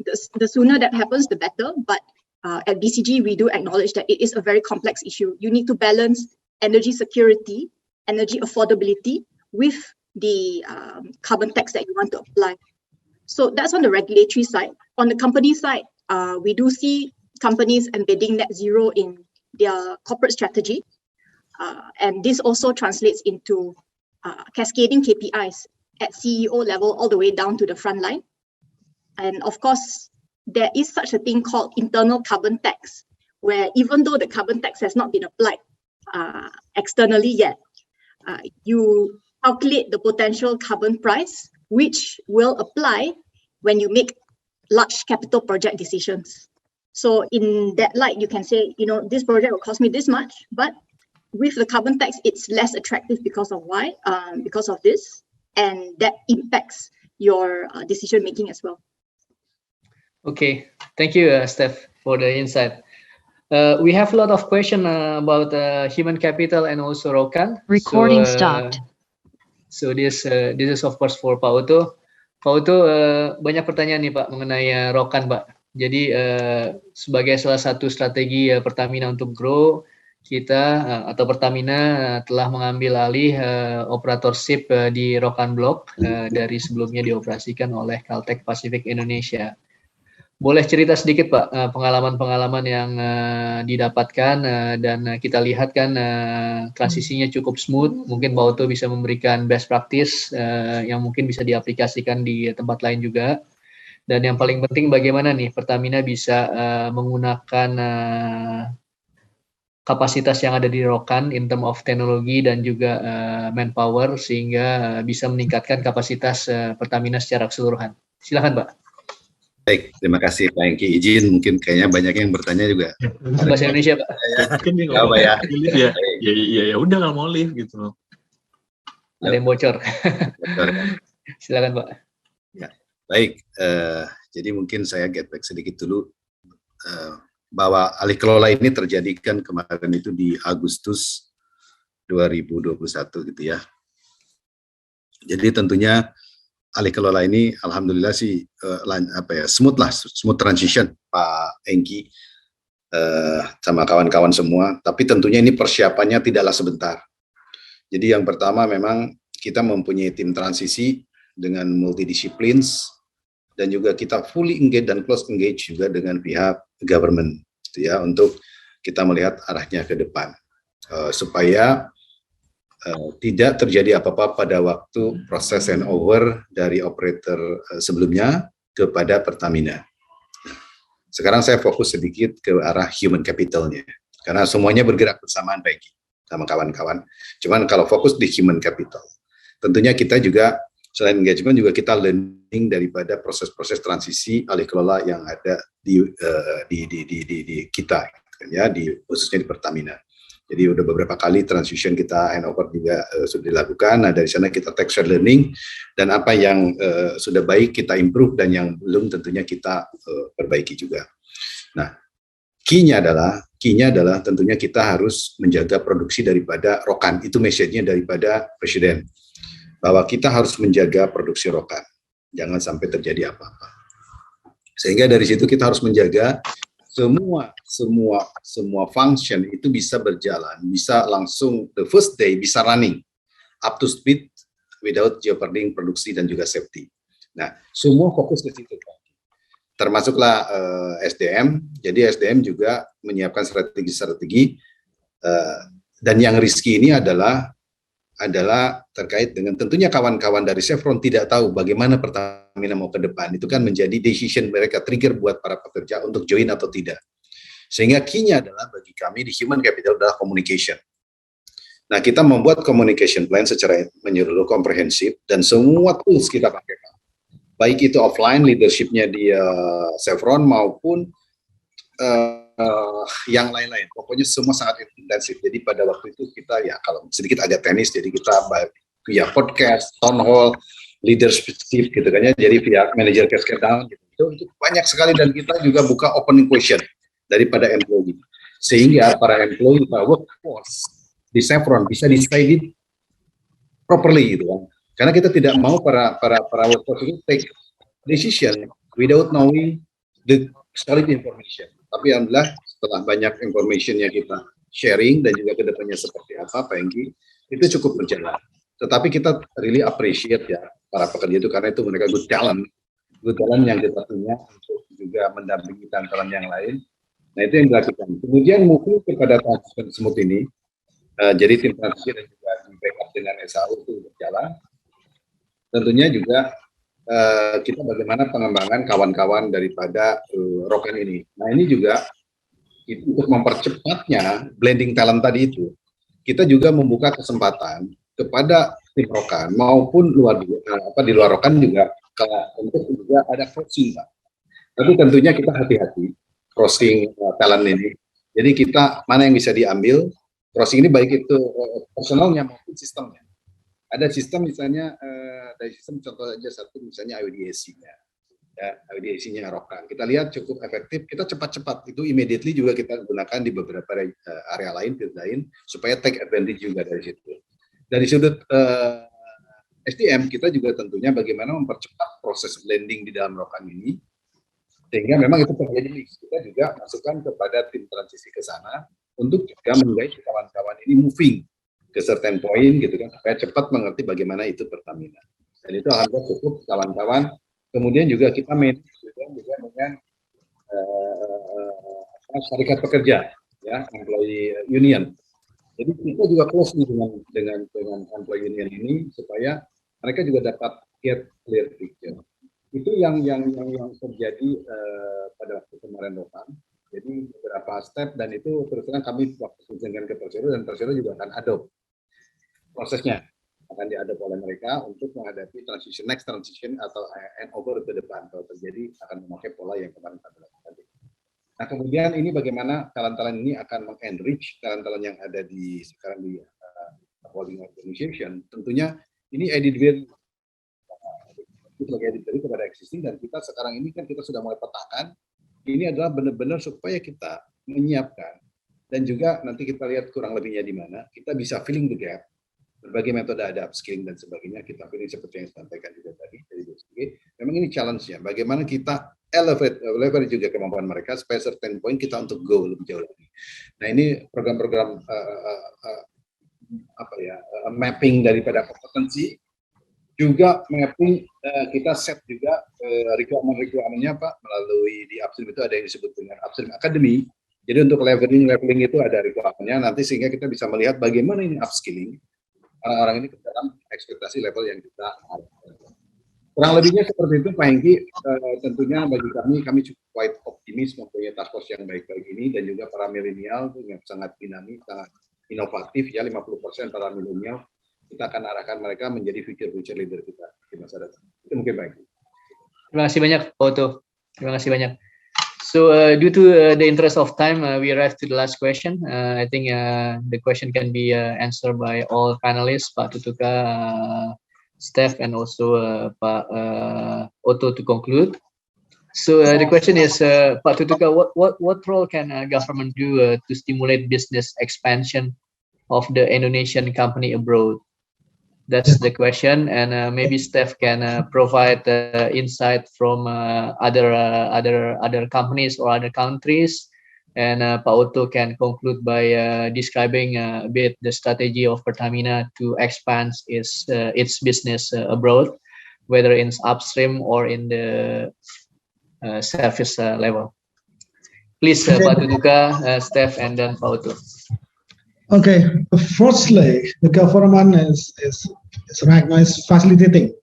the sooner that happens, the better. But at BCG, we do acknowledge that it is a very complex issue. You need to balance energy security, energy affordability with the carbon tax that you want to apply. So that's on the regulatory side. On the company side, we do see companies embedding net zero in their corporate strategy. And this also translates into cascading KPIs at CEO level all the way down to the front line. And of course, there is such a thing called internal carbon tax, where even though the carbon tax has not been applied externally yet, you calculate the potential carbon price, which will apply when you make large capital project decisions. So in that light, you can say, this project will cost me this much, but with the carbon tax, it's less attractive because of why? Because of this, and that impacts your decision making as well. Okay, thank you, Steph, for the insight. We have a lot of questions about human capital and also Rokan. Recording stopped. So this is of course for Pak Otto. Pak Otto, banyak pertanyaan nih Pak mengenai Rokan, Pak. Jadi sebagai salah satu strategi Pertamina untuk grow, kita atau Pertamina telah mengambil alih operatorship di Rokan Block dari sebelumnya dioperasikan oleh Caltech Pacific Indonesia. Boleh cerita sedikit Pak pengalaman-pengalaman yang didapatkan dan kita lihat kan transisinya cukup smooth. Mungkin Pak Otto bisa memberikan best practice yang mungkin bisa diaplikasikan di tempat lain juga. Dan yang paling penting bagaimana nih Pertamina bisa menggunakan kapasitas yang ada di Rokan in term of teknologi dan juga manpower sehingga bisa meningkatkan kapasitas Pertamina secara keseluruhan. Silakan Pak. Baik, terima kasih Pak Engki. Izin mungkin kayaknya banyak yang bertanya juga. Bahasa Indonesia Pak. Mungkin dia nggak mau live ya. Ya udah nggak mau live gitu loh. Ada yang bocor. Silakan Pak. Ya, baik. Jadi mungkin saya get back sedikit dulu bahwa alih kelola ini terjadi kan kemarin itu di Agustus 2021 gitu ya. Jadi tentunya alih kelola ini alhamdulillah sih smooth transition Pak Engki sama kawan-kawan semua, tapi tentunya ini persiapannya tidaklah sebentar. Jadi yang pertama memang kita mempunyai tim transisi dengan multidisiplins dan juga kita fully engage dan close engage juga dengan pihak government gitu ya, untuk kita melihat arahnya ke depan supaya tidak terjadi apa-apa pada waktu proses handover dari operator sebelumnya kepada Pertamina. Sekarang saya fokus sedikit ke arah human capitalnya, karena semuanya bergerak bersamaan baik sama kawan-kawan. Cuman kalau fokus di human capital, tentunya kita juga selain engagement juga kita learning daripada proses-proses transisi alih kelola yang ada di kita, ya, khususnya di Pertamina. Jadi udah beberapa kali transition kita handover juga sudah dilakukan. Nah dari sana kita take share learning dan apa yang sudah baik kita improve dan yang belum tentunya kita perbaiki juga. Nah key-nya adalah tentunya kita harus menjaga produksi daripada Rokan. Itu message-nya daripada Presiden bahwa kita harus menjaga produksi Rokan. Jangan sampai terjadi apa-apa. Sehingga dari situ kita harus menjaga semua function itu bisa berjalan, bisa langsung the first day bisa running up to speed without jeoparding produksi dan juga safety. Nah, semua fokus ke situ, termasuklah SDM. Jadi SDM juga menyiapkan strategi dan yang risky ini adalah terkait dengan tentunya kawan-kawan dari Chevron tidak tahu bagaimana Pertamina mau ke depan. Itu kan menjadi decision mereka, trigger buat para pekerja untuk join atau tidak. Sehingga key-nya adalah bagi kami di human capital adalah communication. Nah, kita membuat communication plan secara menyeluruh komprehensif dan semua tools kita pakai. Baik itu offline leadership-nya di Chevron maupun yang lain-lain, pokoknya semua sangat intensif. Jadi pada waktu itu kita ya kalau sedikit agak teknis, jadi kita via podcast, town hall, leadership gitu kan ya, jadi via manager cascade down gitu. Itu banyak sekali, dan kita juga buka opening question daripada employee, sehingga para employee, para workforce di Chevron bisa decided properly gitu kan. Karena kita tidak mau para workforce itu take decision without knowing the solid information. Tapi alhamdulillah setelah banyak informationnya kita sharing dan juga kedepannya seperti apa, Pak Engki, itu cukup berjalan. Tetapi kita really appreciate ya para pekerja itu, karena itu mereka good talent yang kita punya untuk juga mendampingi talent yang lain. Nah, itu yang dilakukan. Kemudian mungkin kepada transition smooth ini, jadi tim transisi dan juga di backup dengan SAU itu berjalan. Tentunya juga kita bagaimana pengembangan kawan-kawan daripada Rokan ini. Nah, ini juga untuk mempercepatnya blending talent tadi itu, kita juga membuka kesempatan kepada tim Rokan maupun di luar Rokan juga untuk juga ada crossing, Pak. Tapi tentunya kita hati-hati crossing talent ini. Jadi kita mana yang bisa diambil crossing ini, baik itu personalnya maupun sistemnya. Ada sistem misalnya dari sistem contoh saja satu misalnya IWDAC-nya. Ya, IWDAC-nya Rokan. Kita lihat cukup efektif, kita cepat-cepat itu immediately juga kita gunakan di beberapa area lain, field lain, supaya take advantage juga dari situ. Dari sudut SDM, kita juga tentunya bagaimana mempercepat proses blending di dalam Rokan ini, sehingga memang itu terjadi. Kita juga masukkan kepada tim transisi ke sana untuk juga menggait kawan-kawan ini moving ke certain point gitu kan, supaya cepat mengerti bagaimana itu Pertamina. Dan itu alhamdulillah cukup kawan-kawan. Kemudian juga kita manage juga dengan syarikat pekerja, ya, employee union. Jadi kita juga close dengan employee union ini supaya mereka juga dapat get clear picture. Itu yang terjadi pada waktu kemarin Rokan. Jadi beberapa step, dan itu terus terang kami waktu dengan ke Persero, dan Persero juga akan adopt prosesnya, akan diadop oleh mereka untuk menghadapi next transition atau handover ke depan kalau terjadi, akan memakai pola yang kemarin kami lakukan. Nah, kemudian ini bagaimana talent-talent ini akan mengenrich talent-talent yang ada di sekarang di holding organization. Tentunya ini added value sebagai added value kepada existing, dan kita sekarang ini kan kita sudah mulai petakan. Ini adalah benar-benar supaya kita menyiapkan, dan juga nanti kita lihat kurang lebihnya di mana kita bisa filling the gap. Berbagai metode ada upskilling dan sebagainya, kita pilih seperti yang disampaikan juga tadi dari BSG. Memang ini challenge-nya, bagaimana kita elevate juga kemampuan mereka supaya certain point kita untuk go lebih jauh lagi. Nah, ini program-program mapping daripada kompetensi, juga mapping kita set juga requirement-nya Pak, melalui di upstream itu ada yang disebut dengan upstream academy. Jadi untuk leveling itu ada requirement-nya nanti, sehingga kita bisa melihat bagaimana ini upskilling orang-orang ini ke dalam ekspektasi level yang kita harapkan. Kurang lebihnya seperti itu Pak Hengki. Tentunya bagi kami cukup quite optimis mempunyai task force yang baik-baik ini, dan juga para milenial yang sangat dinamis, sangat inovatif ya, 50% para milenial kita akan arahkan mereka menjadi future leader kita di masa depan. Itu mungkin baik. Terima kasih banyak Pak Otto. Terima kasih banyak. So due to the interest of time, we arrived to the last question. I think the question can be answered by all panelists, Pak Tutuka, Steph, and also Pak Otto to conclude. So the question is, Pak Tutuka, what role can government do to stimulate business expansion of the Indonesian company abroad? That's the question, and maybe Steph can provide insight from other companies or other countries, and Pak Otto can conclude by describing a bit the strategy of Pertamina to expand its business abroad, whether in upstream or in the service level. Please, Pak Tutuka, Steph, and then Pak Otto. Okay, firstly, the government is recognized facilitating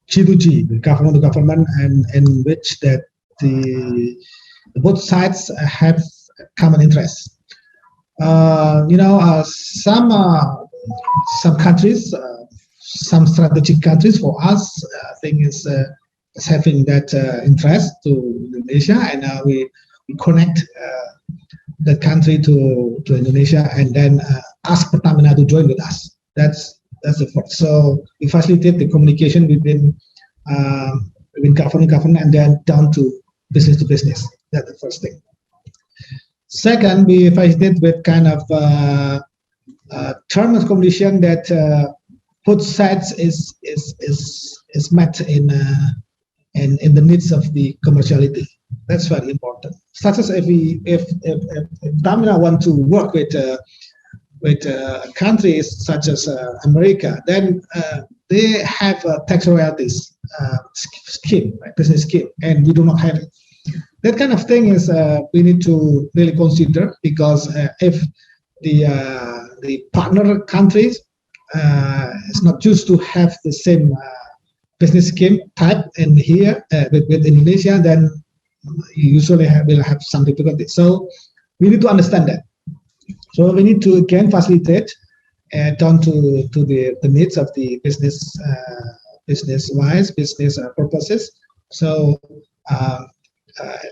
G2G, the government to government, and in which that the both sides have common interests. Some countries, some strategic countries for us, I think is having that interest to Indonesia, and we connect the country to Indonesia, and then ask Pertamina to join with us. That's That's the first. So we facilitate the communication between government and then down to business. That's the first thing. Second, we facilitate with kind of terms of condition that both sides is met in the needs of the commerciality. That's very important. Such as if Tamina want to work with countries such as America, then they have a tax royalties scheme, right, business scheme, and we do not have it. That kind of thing is we need to really consider, because if the partner countries is not used to have the same business scheme type in here with Indonesia, then you usually will have some difficulty. So we need to understand that. So we need to again facilitate down to the needs of the business purposes. So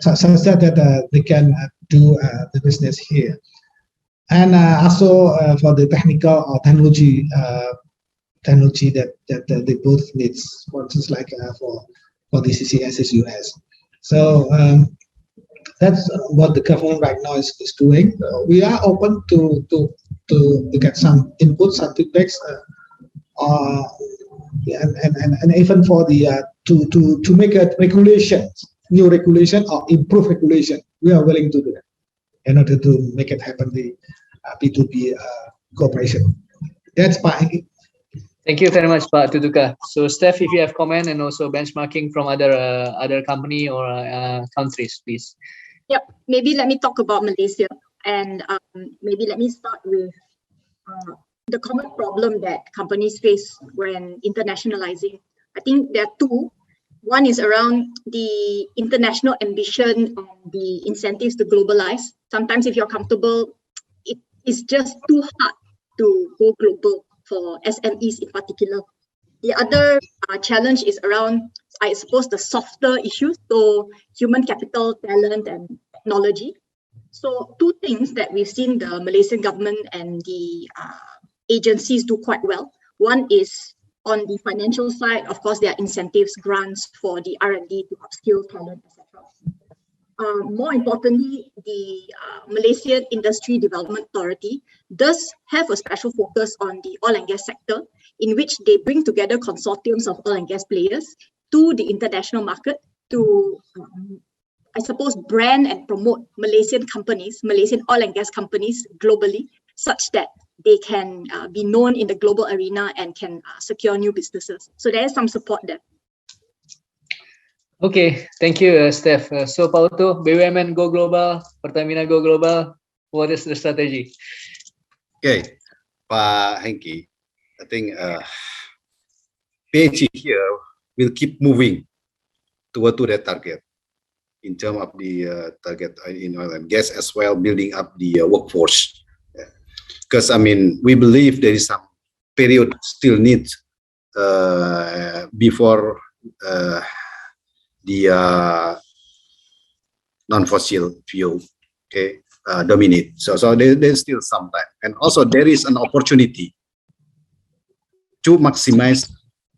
such that they can do the business here, and also for the technical or technology that they both needs, for instance, like for the CCS is US. So that's what the government right now is doing. We are open to get some input, some feedbacks, and even for the to make a new regulation or improve regulation. We are willing to do that in order to make it happen, the B2B cooperation. That's my. Thank you very much, Pak Tutuka. So, Steph, if you have comment and also benchmarking from other company or countries, please. Yep. Maybe let me talk about Malaysia, and maybe let me start with the common problem that companies face when internationalizing. I think there are two. One is around the international ambition and the incentives to globalize. Sometimes if you're comfortable, it is just too hard to go global for SMEs in particular. The other challenge is around, I suppose, the softer issues, so human capital, talent, and technology. So two things that we've seen the Malaysian government and the agencies do quite well. One is on the financial side, of course, there are incentives, grants for the R&D to upskill talent, etc. More importantly, the Malaysian Industry Development Authority does have a special focus on the oil and gas sector, in which they bring together consortiums of oil and gas players to the international market to, I suppose, brand and promote Malaysian companies, Malaysian oil and gas companies globally, such that they can be known in the global arena and can secure new businesses. So there is some support there. Okay, thank you, Steph. So, Pak Otto, BUMN go global, Pertamina go global. What is the strategy? Okay, Pak Hengki, I think PHE here will keep moving toward to that target in terms of the target in oil and gas, as well building up the workforce. Because I mean, we believe there is some period still needs before the non-fossil fuel dominate. So there's still some time, and also there is an opportunity to maximize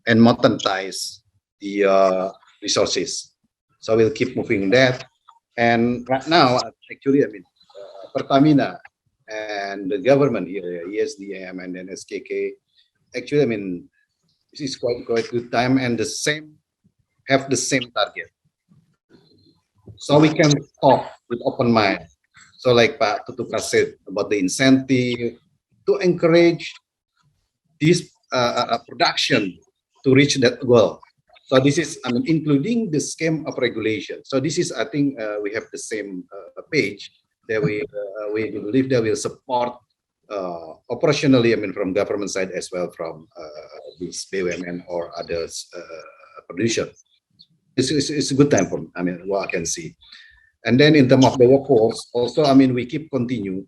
and monetize the resources. So we'll keep moving that. And right now, actually, I mean, Pertamina and the government here, ESDM and then SKK, actually, I mean, this is quite good time, and have the same target. So we can talk with open mind. So like Pak Tutuka said about the incentive to encourage this production to reach that goal. So this is, I mean, including the scheme of regulation. So this is, I think, we have the same page that we believe that will support operationally, I mean, from government side as well from this BUMN or others producer. It's a good time for, I mean, what I can see. And then in terms of the workforce, also, I mean, we keep continue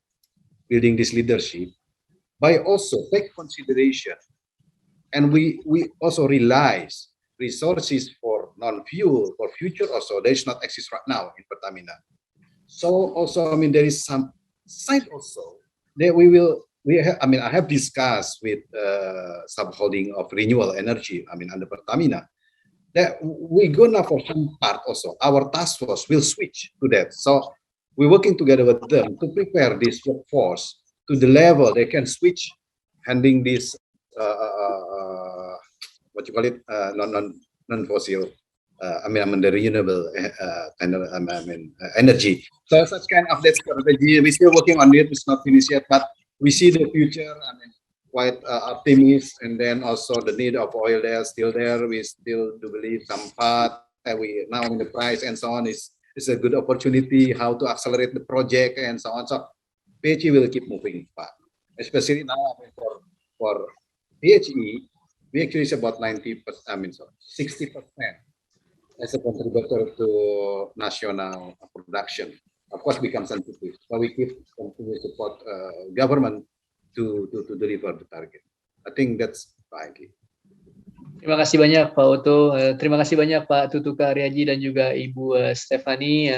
building this leadership by also take consideration, and we also realize resources for non-fuel for future also there is not exist right now in Pertamina. So also, I mean, there is some side also that we will I have discussed with subholding of renewable energy, under Pertamina, that we're gonna for some part also, our task force will switch to that. So we're working together with them to prepare this workforce to the level they can switch, handling this what you call it, non-fossil, the renewable energy. So such kind of that strategy, we're still working on it. It's not finished yet, but we see the future. Quite optimistic, and then also the need of oil there still there. We still do believe some part that we now in the price and so on is a good opportunity how to accelerate the project and so on. So PHE will keep moving fast, especially now for PHE. We actually is about 90%, 60% as a contributor to national production. Of course, become sensitive, but we keep continue support government to deliver the target. I think that's baik. Terima kasih banyak Pak Otto, terima kasih banyak Pak Tutuka Aryaji dan juga Ibu Stephanie.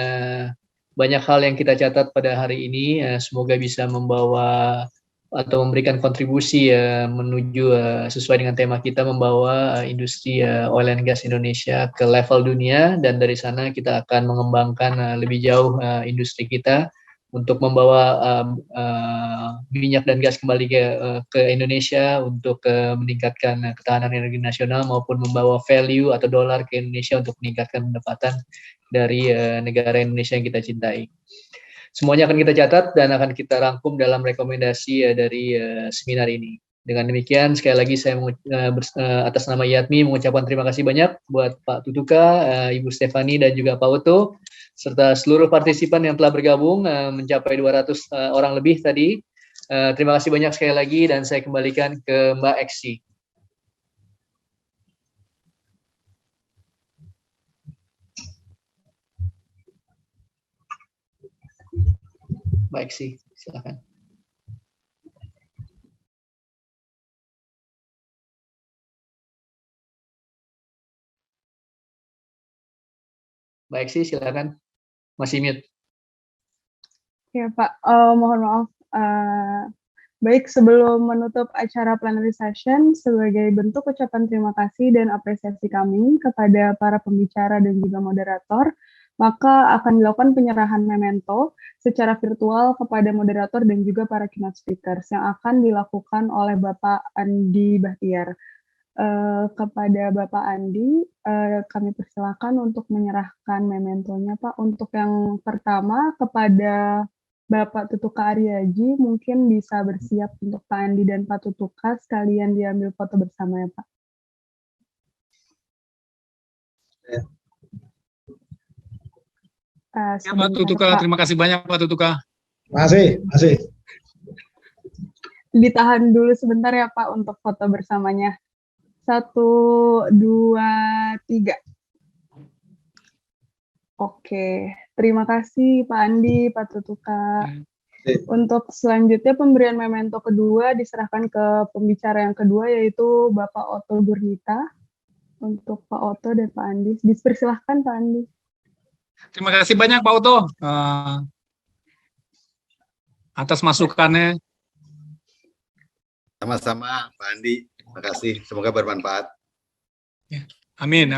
Banyak hal yang kita catat pada hari ini, semoga bisa membawa atau memberikan kontribusi menuju sesuai dengan tema kita, membawa industri oil and gas Indonesia ke level dunia, dan dari sana kita akan mengembangkan lebih jauh industri kita untuk membawa minyak dan gas kembali ke Indonesia untuk meningkatkan ketahanan energi nasional maupun membawa value atau dolar ke Indonesia untuk meningkatkan pendapatan dari negara Indonesia yang kita cintai. Semuanya akan kita catat dan akan kita rangkum dalam rekomendasi dari seminar ini. Dengan demikian, sekali lagi saya atas nama IATMI mengucapkan terima kasih banyak buat Pak Tutuka, Ibu Stephanie, dan juga Pak Otto, serta seluruh partisipan yang telah bergabung, mencapai 200 orang lebih tadi. Terima kasih banyak sekali lagi, dan saya kembalikan ke Mbak Eksi. Mbak Eksi, silakan. Mbak Eksi, silakan. Masih mute. Ya Pak, mohon maaf. Baik, sebelum menutup acara plenary session, sebagai bentuk ucapan terima kasih dan apresiasi kami kepada para pembicara dan juga moderator, maka akan dilakukan penyerahan memento secara virtual kepada moderator dan juga para keynote speakers yang akan dilakukan oleh Bapak Andi Bahtiar. Kepada Bapak Andi, kami persilakan untuk menyerahkan mementonya, Pak. Untuk yang pertama, kepada Bapak Tutuka Aryaji, mungkin bisa bersiap untuk Pak Andi dan Pak Tutuka, sekalian diambil foto bersama ya, Pak. Ya, Pak Tutuka, terima kasih banyak Pak Tutuka. Terima kasih. Ditahan dulu sebentar ya Pak untuk foto bersamanya. 1, 2, 3. Oke, terima kasih Pak Andi, Pak Tutuka. Untuk selanjutnya pemberian memento kedua diserahkan ke pembicara yang kedua, yaitu Bapak Otto Gurnita. Untuk Pak Otto dan Pak Andi, dipersilahkan Pak Andi. Terima kasih banyak Pak Otto atas masukannya. Sama-sama Pak Andi. Terima kasih, semoga bermanfaat. Ya, amin.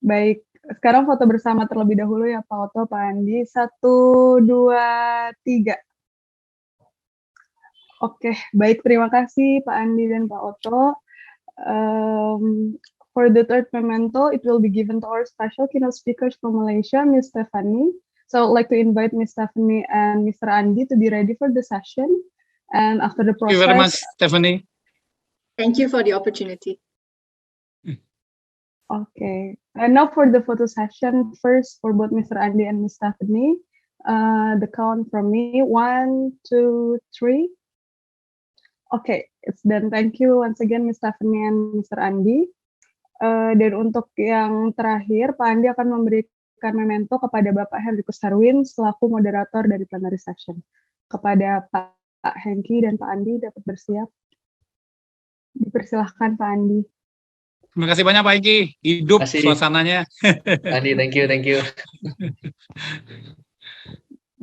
Baik, sekarang foto bersama terlebih dahulu ya Pak Otto, Pak Andi. 1, 2, 3. Oke, baik, terima kasih Pak Andi dan Pak Otto. For the third memento, it will be given to our special keynote speakers from Malaysia, Ms. Stephanie. So I'd like to invite Ms. Stephanie and Mr. Andi to be ready for the session. And after the process... Thank you very much, Stephanie. Thank you for the opportunity. Okay, and now for the photo session, first for both Mr. Andi and Ms. Stephanie, the count from me, 1, 2, 3. Okay, it's done. Thank you once again, Ms. Stephanie and Mr. Andi. Dan untuk yang terakhir, Pak Andi akan memberikan memento kepada Bapak Henrikus Herwin selaku moderator dari plenary session. Kepada Pak Hengki dan Pak Andi dapat bersiap. Dipersilahkan Pak Andi. Terima kasih banyak Pak Hengki. Hidup suasananya. Andi, thank you.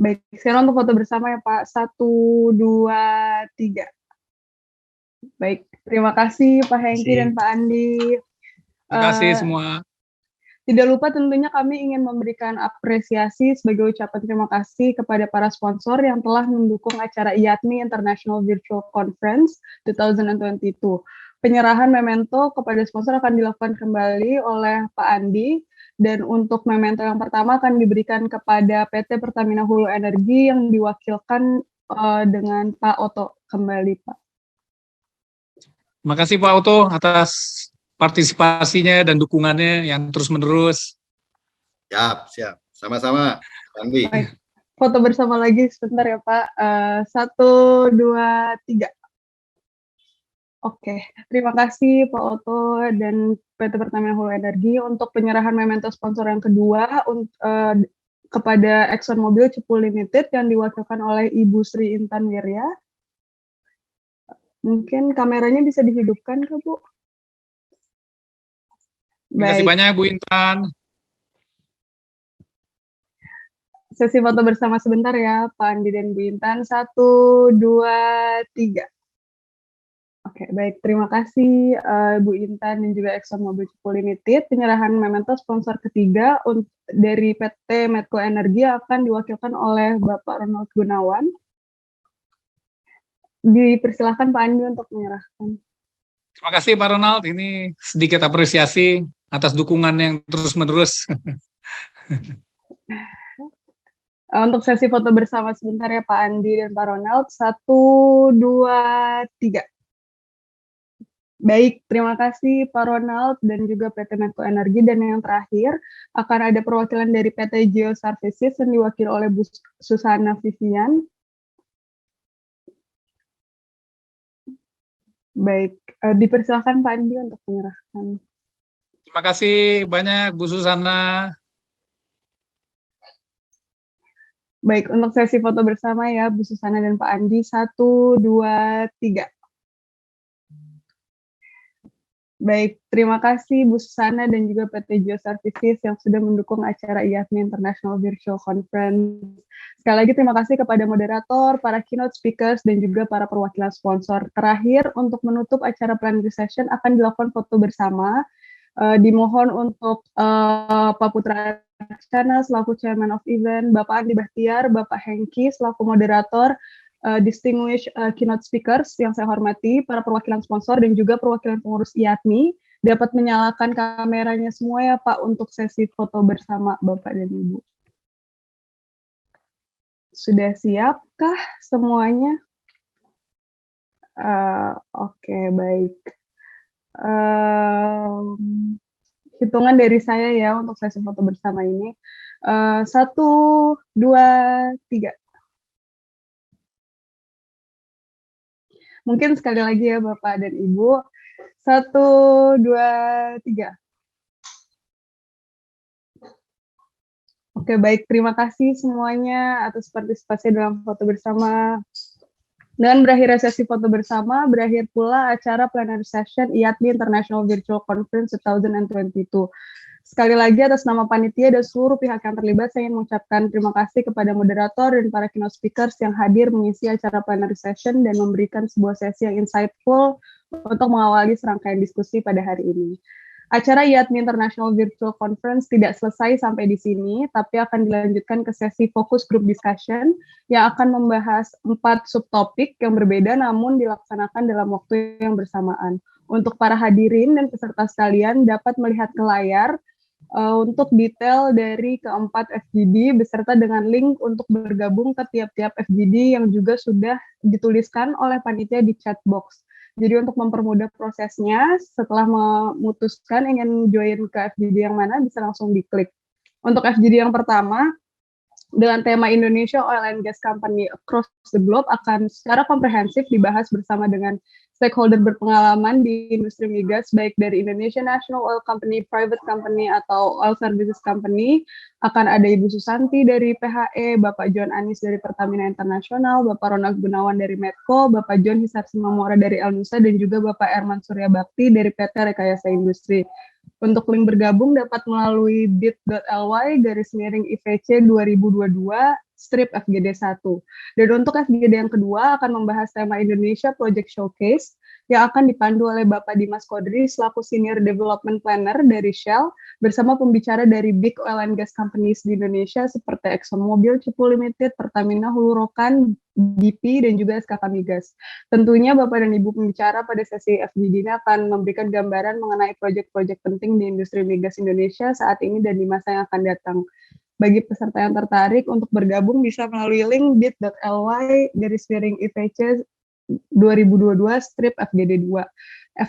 Baik, sekarang untuk foto bersama ya Pak. 1, 2, 3. Baik, terima kasih Pak Hengki dan Pak Andi. Terima kasih semua. Tidak lupa tentunya kami ingin memberikan apresiasi sebagai ucapan terima kasih kepada para sponsor yang telah mendukung acara IATMI International Virtual Conference 2022. Penyerahan memento kepada sponsor akan dilakukan kembali oleh Pak Andi, dan untuk memento yang pertama akan diberikan kepada PT Pertamina Hulu Energi yang diwakilkan dengan Pak Oto. Kembali Pak. Terima kasih Pak Oto atas partisipasinya dan dukungannya yang terus-menerus. Siap. Sama-sama, Andi. Baik. Foto bersama lagi sebentar ya Pak. 1, 2, 3. Oke, terima kasih Pak Oto dan PT Pertamina Hulu Energi untuk penyerahan memento sponsor yang kedua kepada ExxonMobil Cepu Limited yang diwakilkan oleh Ibu Sri Intan Wirya. Mungkin kameranya bisa dihidupkan Kak Bu? Terima kasih banyak Bu Intan. Sesi foto bersama sebentar ya Pak Andi dan Bu Intan. 1, 2, 3. Oke, baik. Terima kasih Bu Intan dan juga ExxonMobil Cepu Limited. Penyerahan memento sponsor ketiga dari PT Medco Energi akan diwakilkan oleh Bapak Ronald Gunawan. Dipersilahkan Pak Andi untuk menyerahkan. Terima kasih Pak Ronald. Ini sedikit apresiasi atas dukungan yang terus-menerus. Untuk sesi foto bersama sebentar ya Pak Andi dan Pak Ronald. 1, 2, 3. Baik, terima kasih Pak Ronald dan juga PT Medco Energi. Dan yang terakhir, akan ada perwakilan dari PT Geo Services yang diwakili oleh Bu Susana Vivian. Baik, dipersilakan Pak Andi untuk menyerahkan. Terima kasih banyak Bu Susana. Baik, untuk sesi foto bersama ya Bu Susana dan Pak Andi. 1, 2, 3. Baik, terima kasih Bu Susana dan juga PT Geo Services yang sudah mendukung acara IATMI International Virtual Conference. Sekali lagi terima kasih kepada moderator, para keynote speakers, dan juga para perwakilan sponsor. Terakhir, untuk menutup acara plenary session akan dilakukan foto bersama. Dimohon untuk Pak Putra Aksana selaku Chairman of Event, Bapak Andi Bahtiar, Bapak Hengki selaku moderator, distinguished keynote speakers yang saya hormati, para perwakilan sponsor dan juga perwakilan pengurus IATMI, dapat menyalakan kameranya semua ya Pak untuk sesi foto bersama Bapak dan Ibu. Sudah siapkah semuanya? Oke, baik. Hitungan dari saya ya untuk sesi foto bersama ini. 1, 2, 3. Mungkin sekali lagi ya Bapak dan Ibu. 1, 2, 3. Oke, baik. Terima kasih semuanya atas partisipasi dalam foto bersama. Dengan berakhirnya sesi foto bersama, berakhir pula acara plenary session IATMI International Virtual Conference 2022. Sekali lagi atas nama panitia dan seluruh pihak yang terlibat, saya ingin mengucapkan terima kasih kepada moderator dan para keynote speakers yang hadir mengisi acara plenary session dan memberikan sebuah sesi yang insightful untuk mengawali serangkaian diskusi pada hari ini. Acara IATMI International Virtual Conference tidak selesai sampai di sini, tapi akan dilanjutkan ke sesi fokus group discussion yang akan membahas 4 subtopik yang berbeda namun dilaksanakan dalam waktu yang bersamaan. Untuk para hadirin dan peserta sekalian dapat melihat ke layar untuk detail dari keempat FGD beserta dengan link untuk bergabung ke tiap-tiap FGD yang juga sudah dituliskan oleh panitia di chat box. Jadi untuk mempermudah prosesnya, setelah memutuskan ingin join ke FGD yang mana, bisa langsung diklik. Untuk FGD yang pertama, dengan tema Indonesia Oil and Gas Company Across the Globe akan secara komprehensif dibahas bersama dengan stakeholder berpengalaman di industri migas, baik dari Indonesia National Oil Company, Private Company, atau Oil Services Company. Akan ada Ibu Susanti dari PHE, Bapak John Anis dari Pertamina International, Bapak Ronald Gunawan dari Medco, Bapak John Hisar Simamora dari Elnusa, dan juga Bapak Erman Surya Bakti dari PT Rekayasa Industri. Untuk link bergabung dapat melalui bit.ly/IVC 2022 strip FGD 1. Dan untuk FGD yang kedua akan membahas tema Indonesia Project Showcase yang akan dipandu oleh Bapak Dimas Kodri selaku Senior Development Planner dari Shell bersama pembicara dari Big Oil and Gas Companies di Indonesia seperti ExxonMobil, Cepu Limited, Pertamina, Hulu Rokan, BP, dan juga SKK Migas. Tentunya Bapak dan Ibu pembicara pada sesi FGD ini akan memberikan gambaran mengenai proyek-proyek penting di industri migas Indonesia saat ini dan di masa yang akan datang. Bagi peserta yang tertarik untuk bergabung bisa melalui link bit.ly/IVC 2022 strip FGD 2.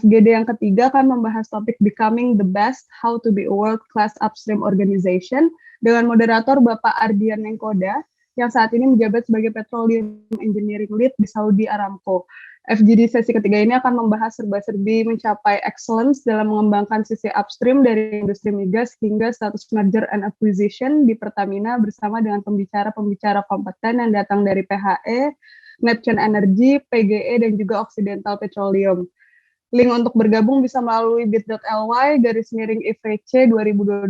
FGD yang ketiga akan membahas topik Becoming the Best, How to be a World-Class Upstream Organization dengan moderator Bapak Ardian Nengkoda yang saat ini menjabat sebagai Petroleum Engineering Lead di Saudi Aramco. FGD sesi ketiga ini akan membahas serba-serbi mencapai excellence dalam mengembangkan sisi upstream dari industri migas hingga status merger and acquisition di Pertamina bersama dengan pembicara-pembicara kompeten yang datang dari PHE, Neptune Energy, PGE, dan juga Occidental Petroleum. Link untuk bergabung bisa melalui bit.ly/IVC 2022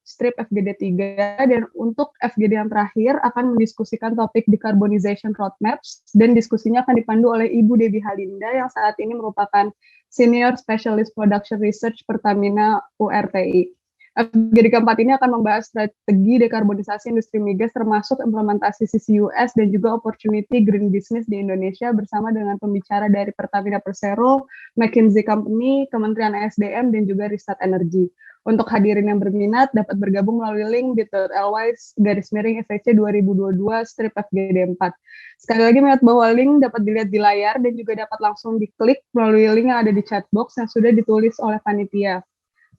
strip FGD 3 dan untuk FGD yang terakhir akan mendiskusikan topik Decarbonization Roadmaps dan diskusinya akan dipandu oleh Ibu Debbie Halinda yang saat ini merupakan Senior Specialist Production Research Pertamina URTI. FGD keempat ini akan membahas strategi dekarbonisasi industri migas termasuk implementasi CCUS dan juga opportunity green business di Indonesia bersama dengan pembicara dari Pertamina Persero, McKinsey Company, Kementerian ESDM, dan juga Risat Energi. Untuk hadirin yang berminat dapat bergabung melalui link bit.ly/IVC 2022 strip FGD 4. Sekali lagi mengingat bahwa link dapat dilihat di layar dan juga dapat langsung diklik melalui link yang ada di chat box yang sudah ditulis oleh panitia.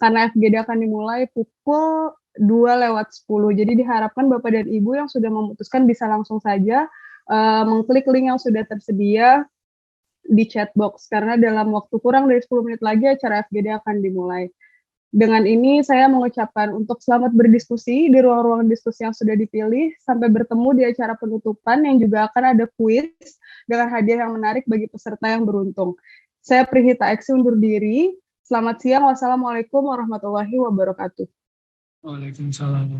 Karena FGD akan dimulai pukul 2:10. Jadi diharapkan Bapak dan Ibu yang sudah memutuskan bisa langsung saja mengklik link yang sudah tersedia di chat box. Karena dalam waktu kurang dari 10 menit lagi acara FGD akan dimulai. Dengan ini saya mengucapkan untuk selamat berdiskusi di ruang-ruang diskusi yang sudah dipilih. Sampai bertemu di acara penutupan yang juga akan ada kuis dengan hadiah yang menarik bagi peserta yang beruntung. Saya Prihita Eksi undur diri. Selamat siang. Wassalamualaikum warahmatullahi wabarakatuh. Waalaikumsalam.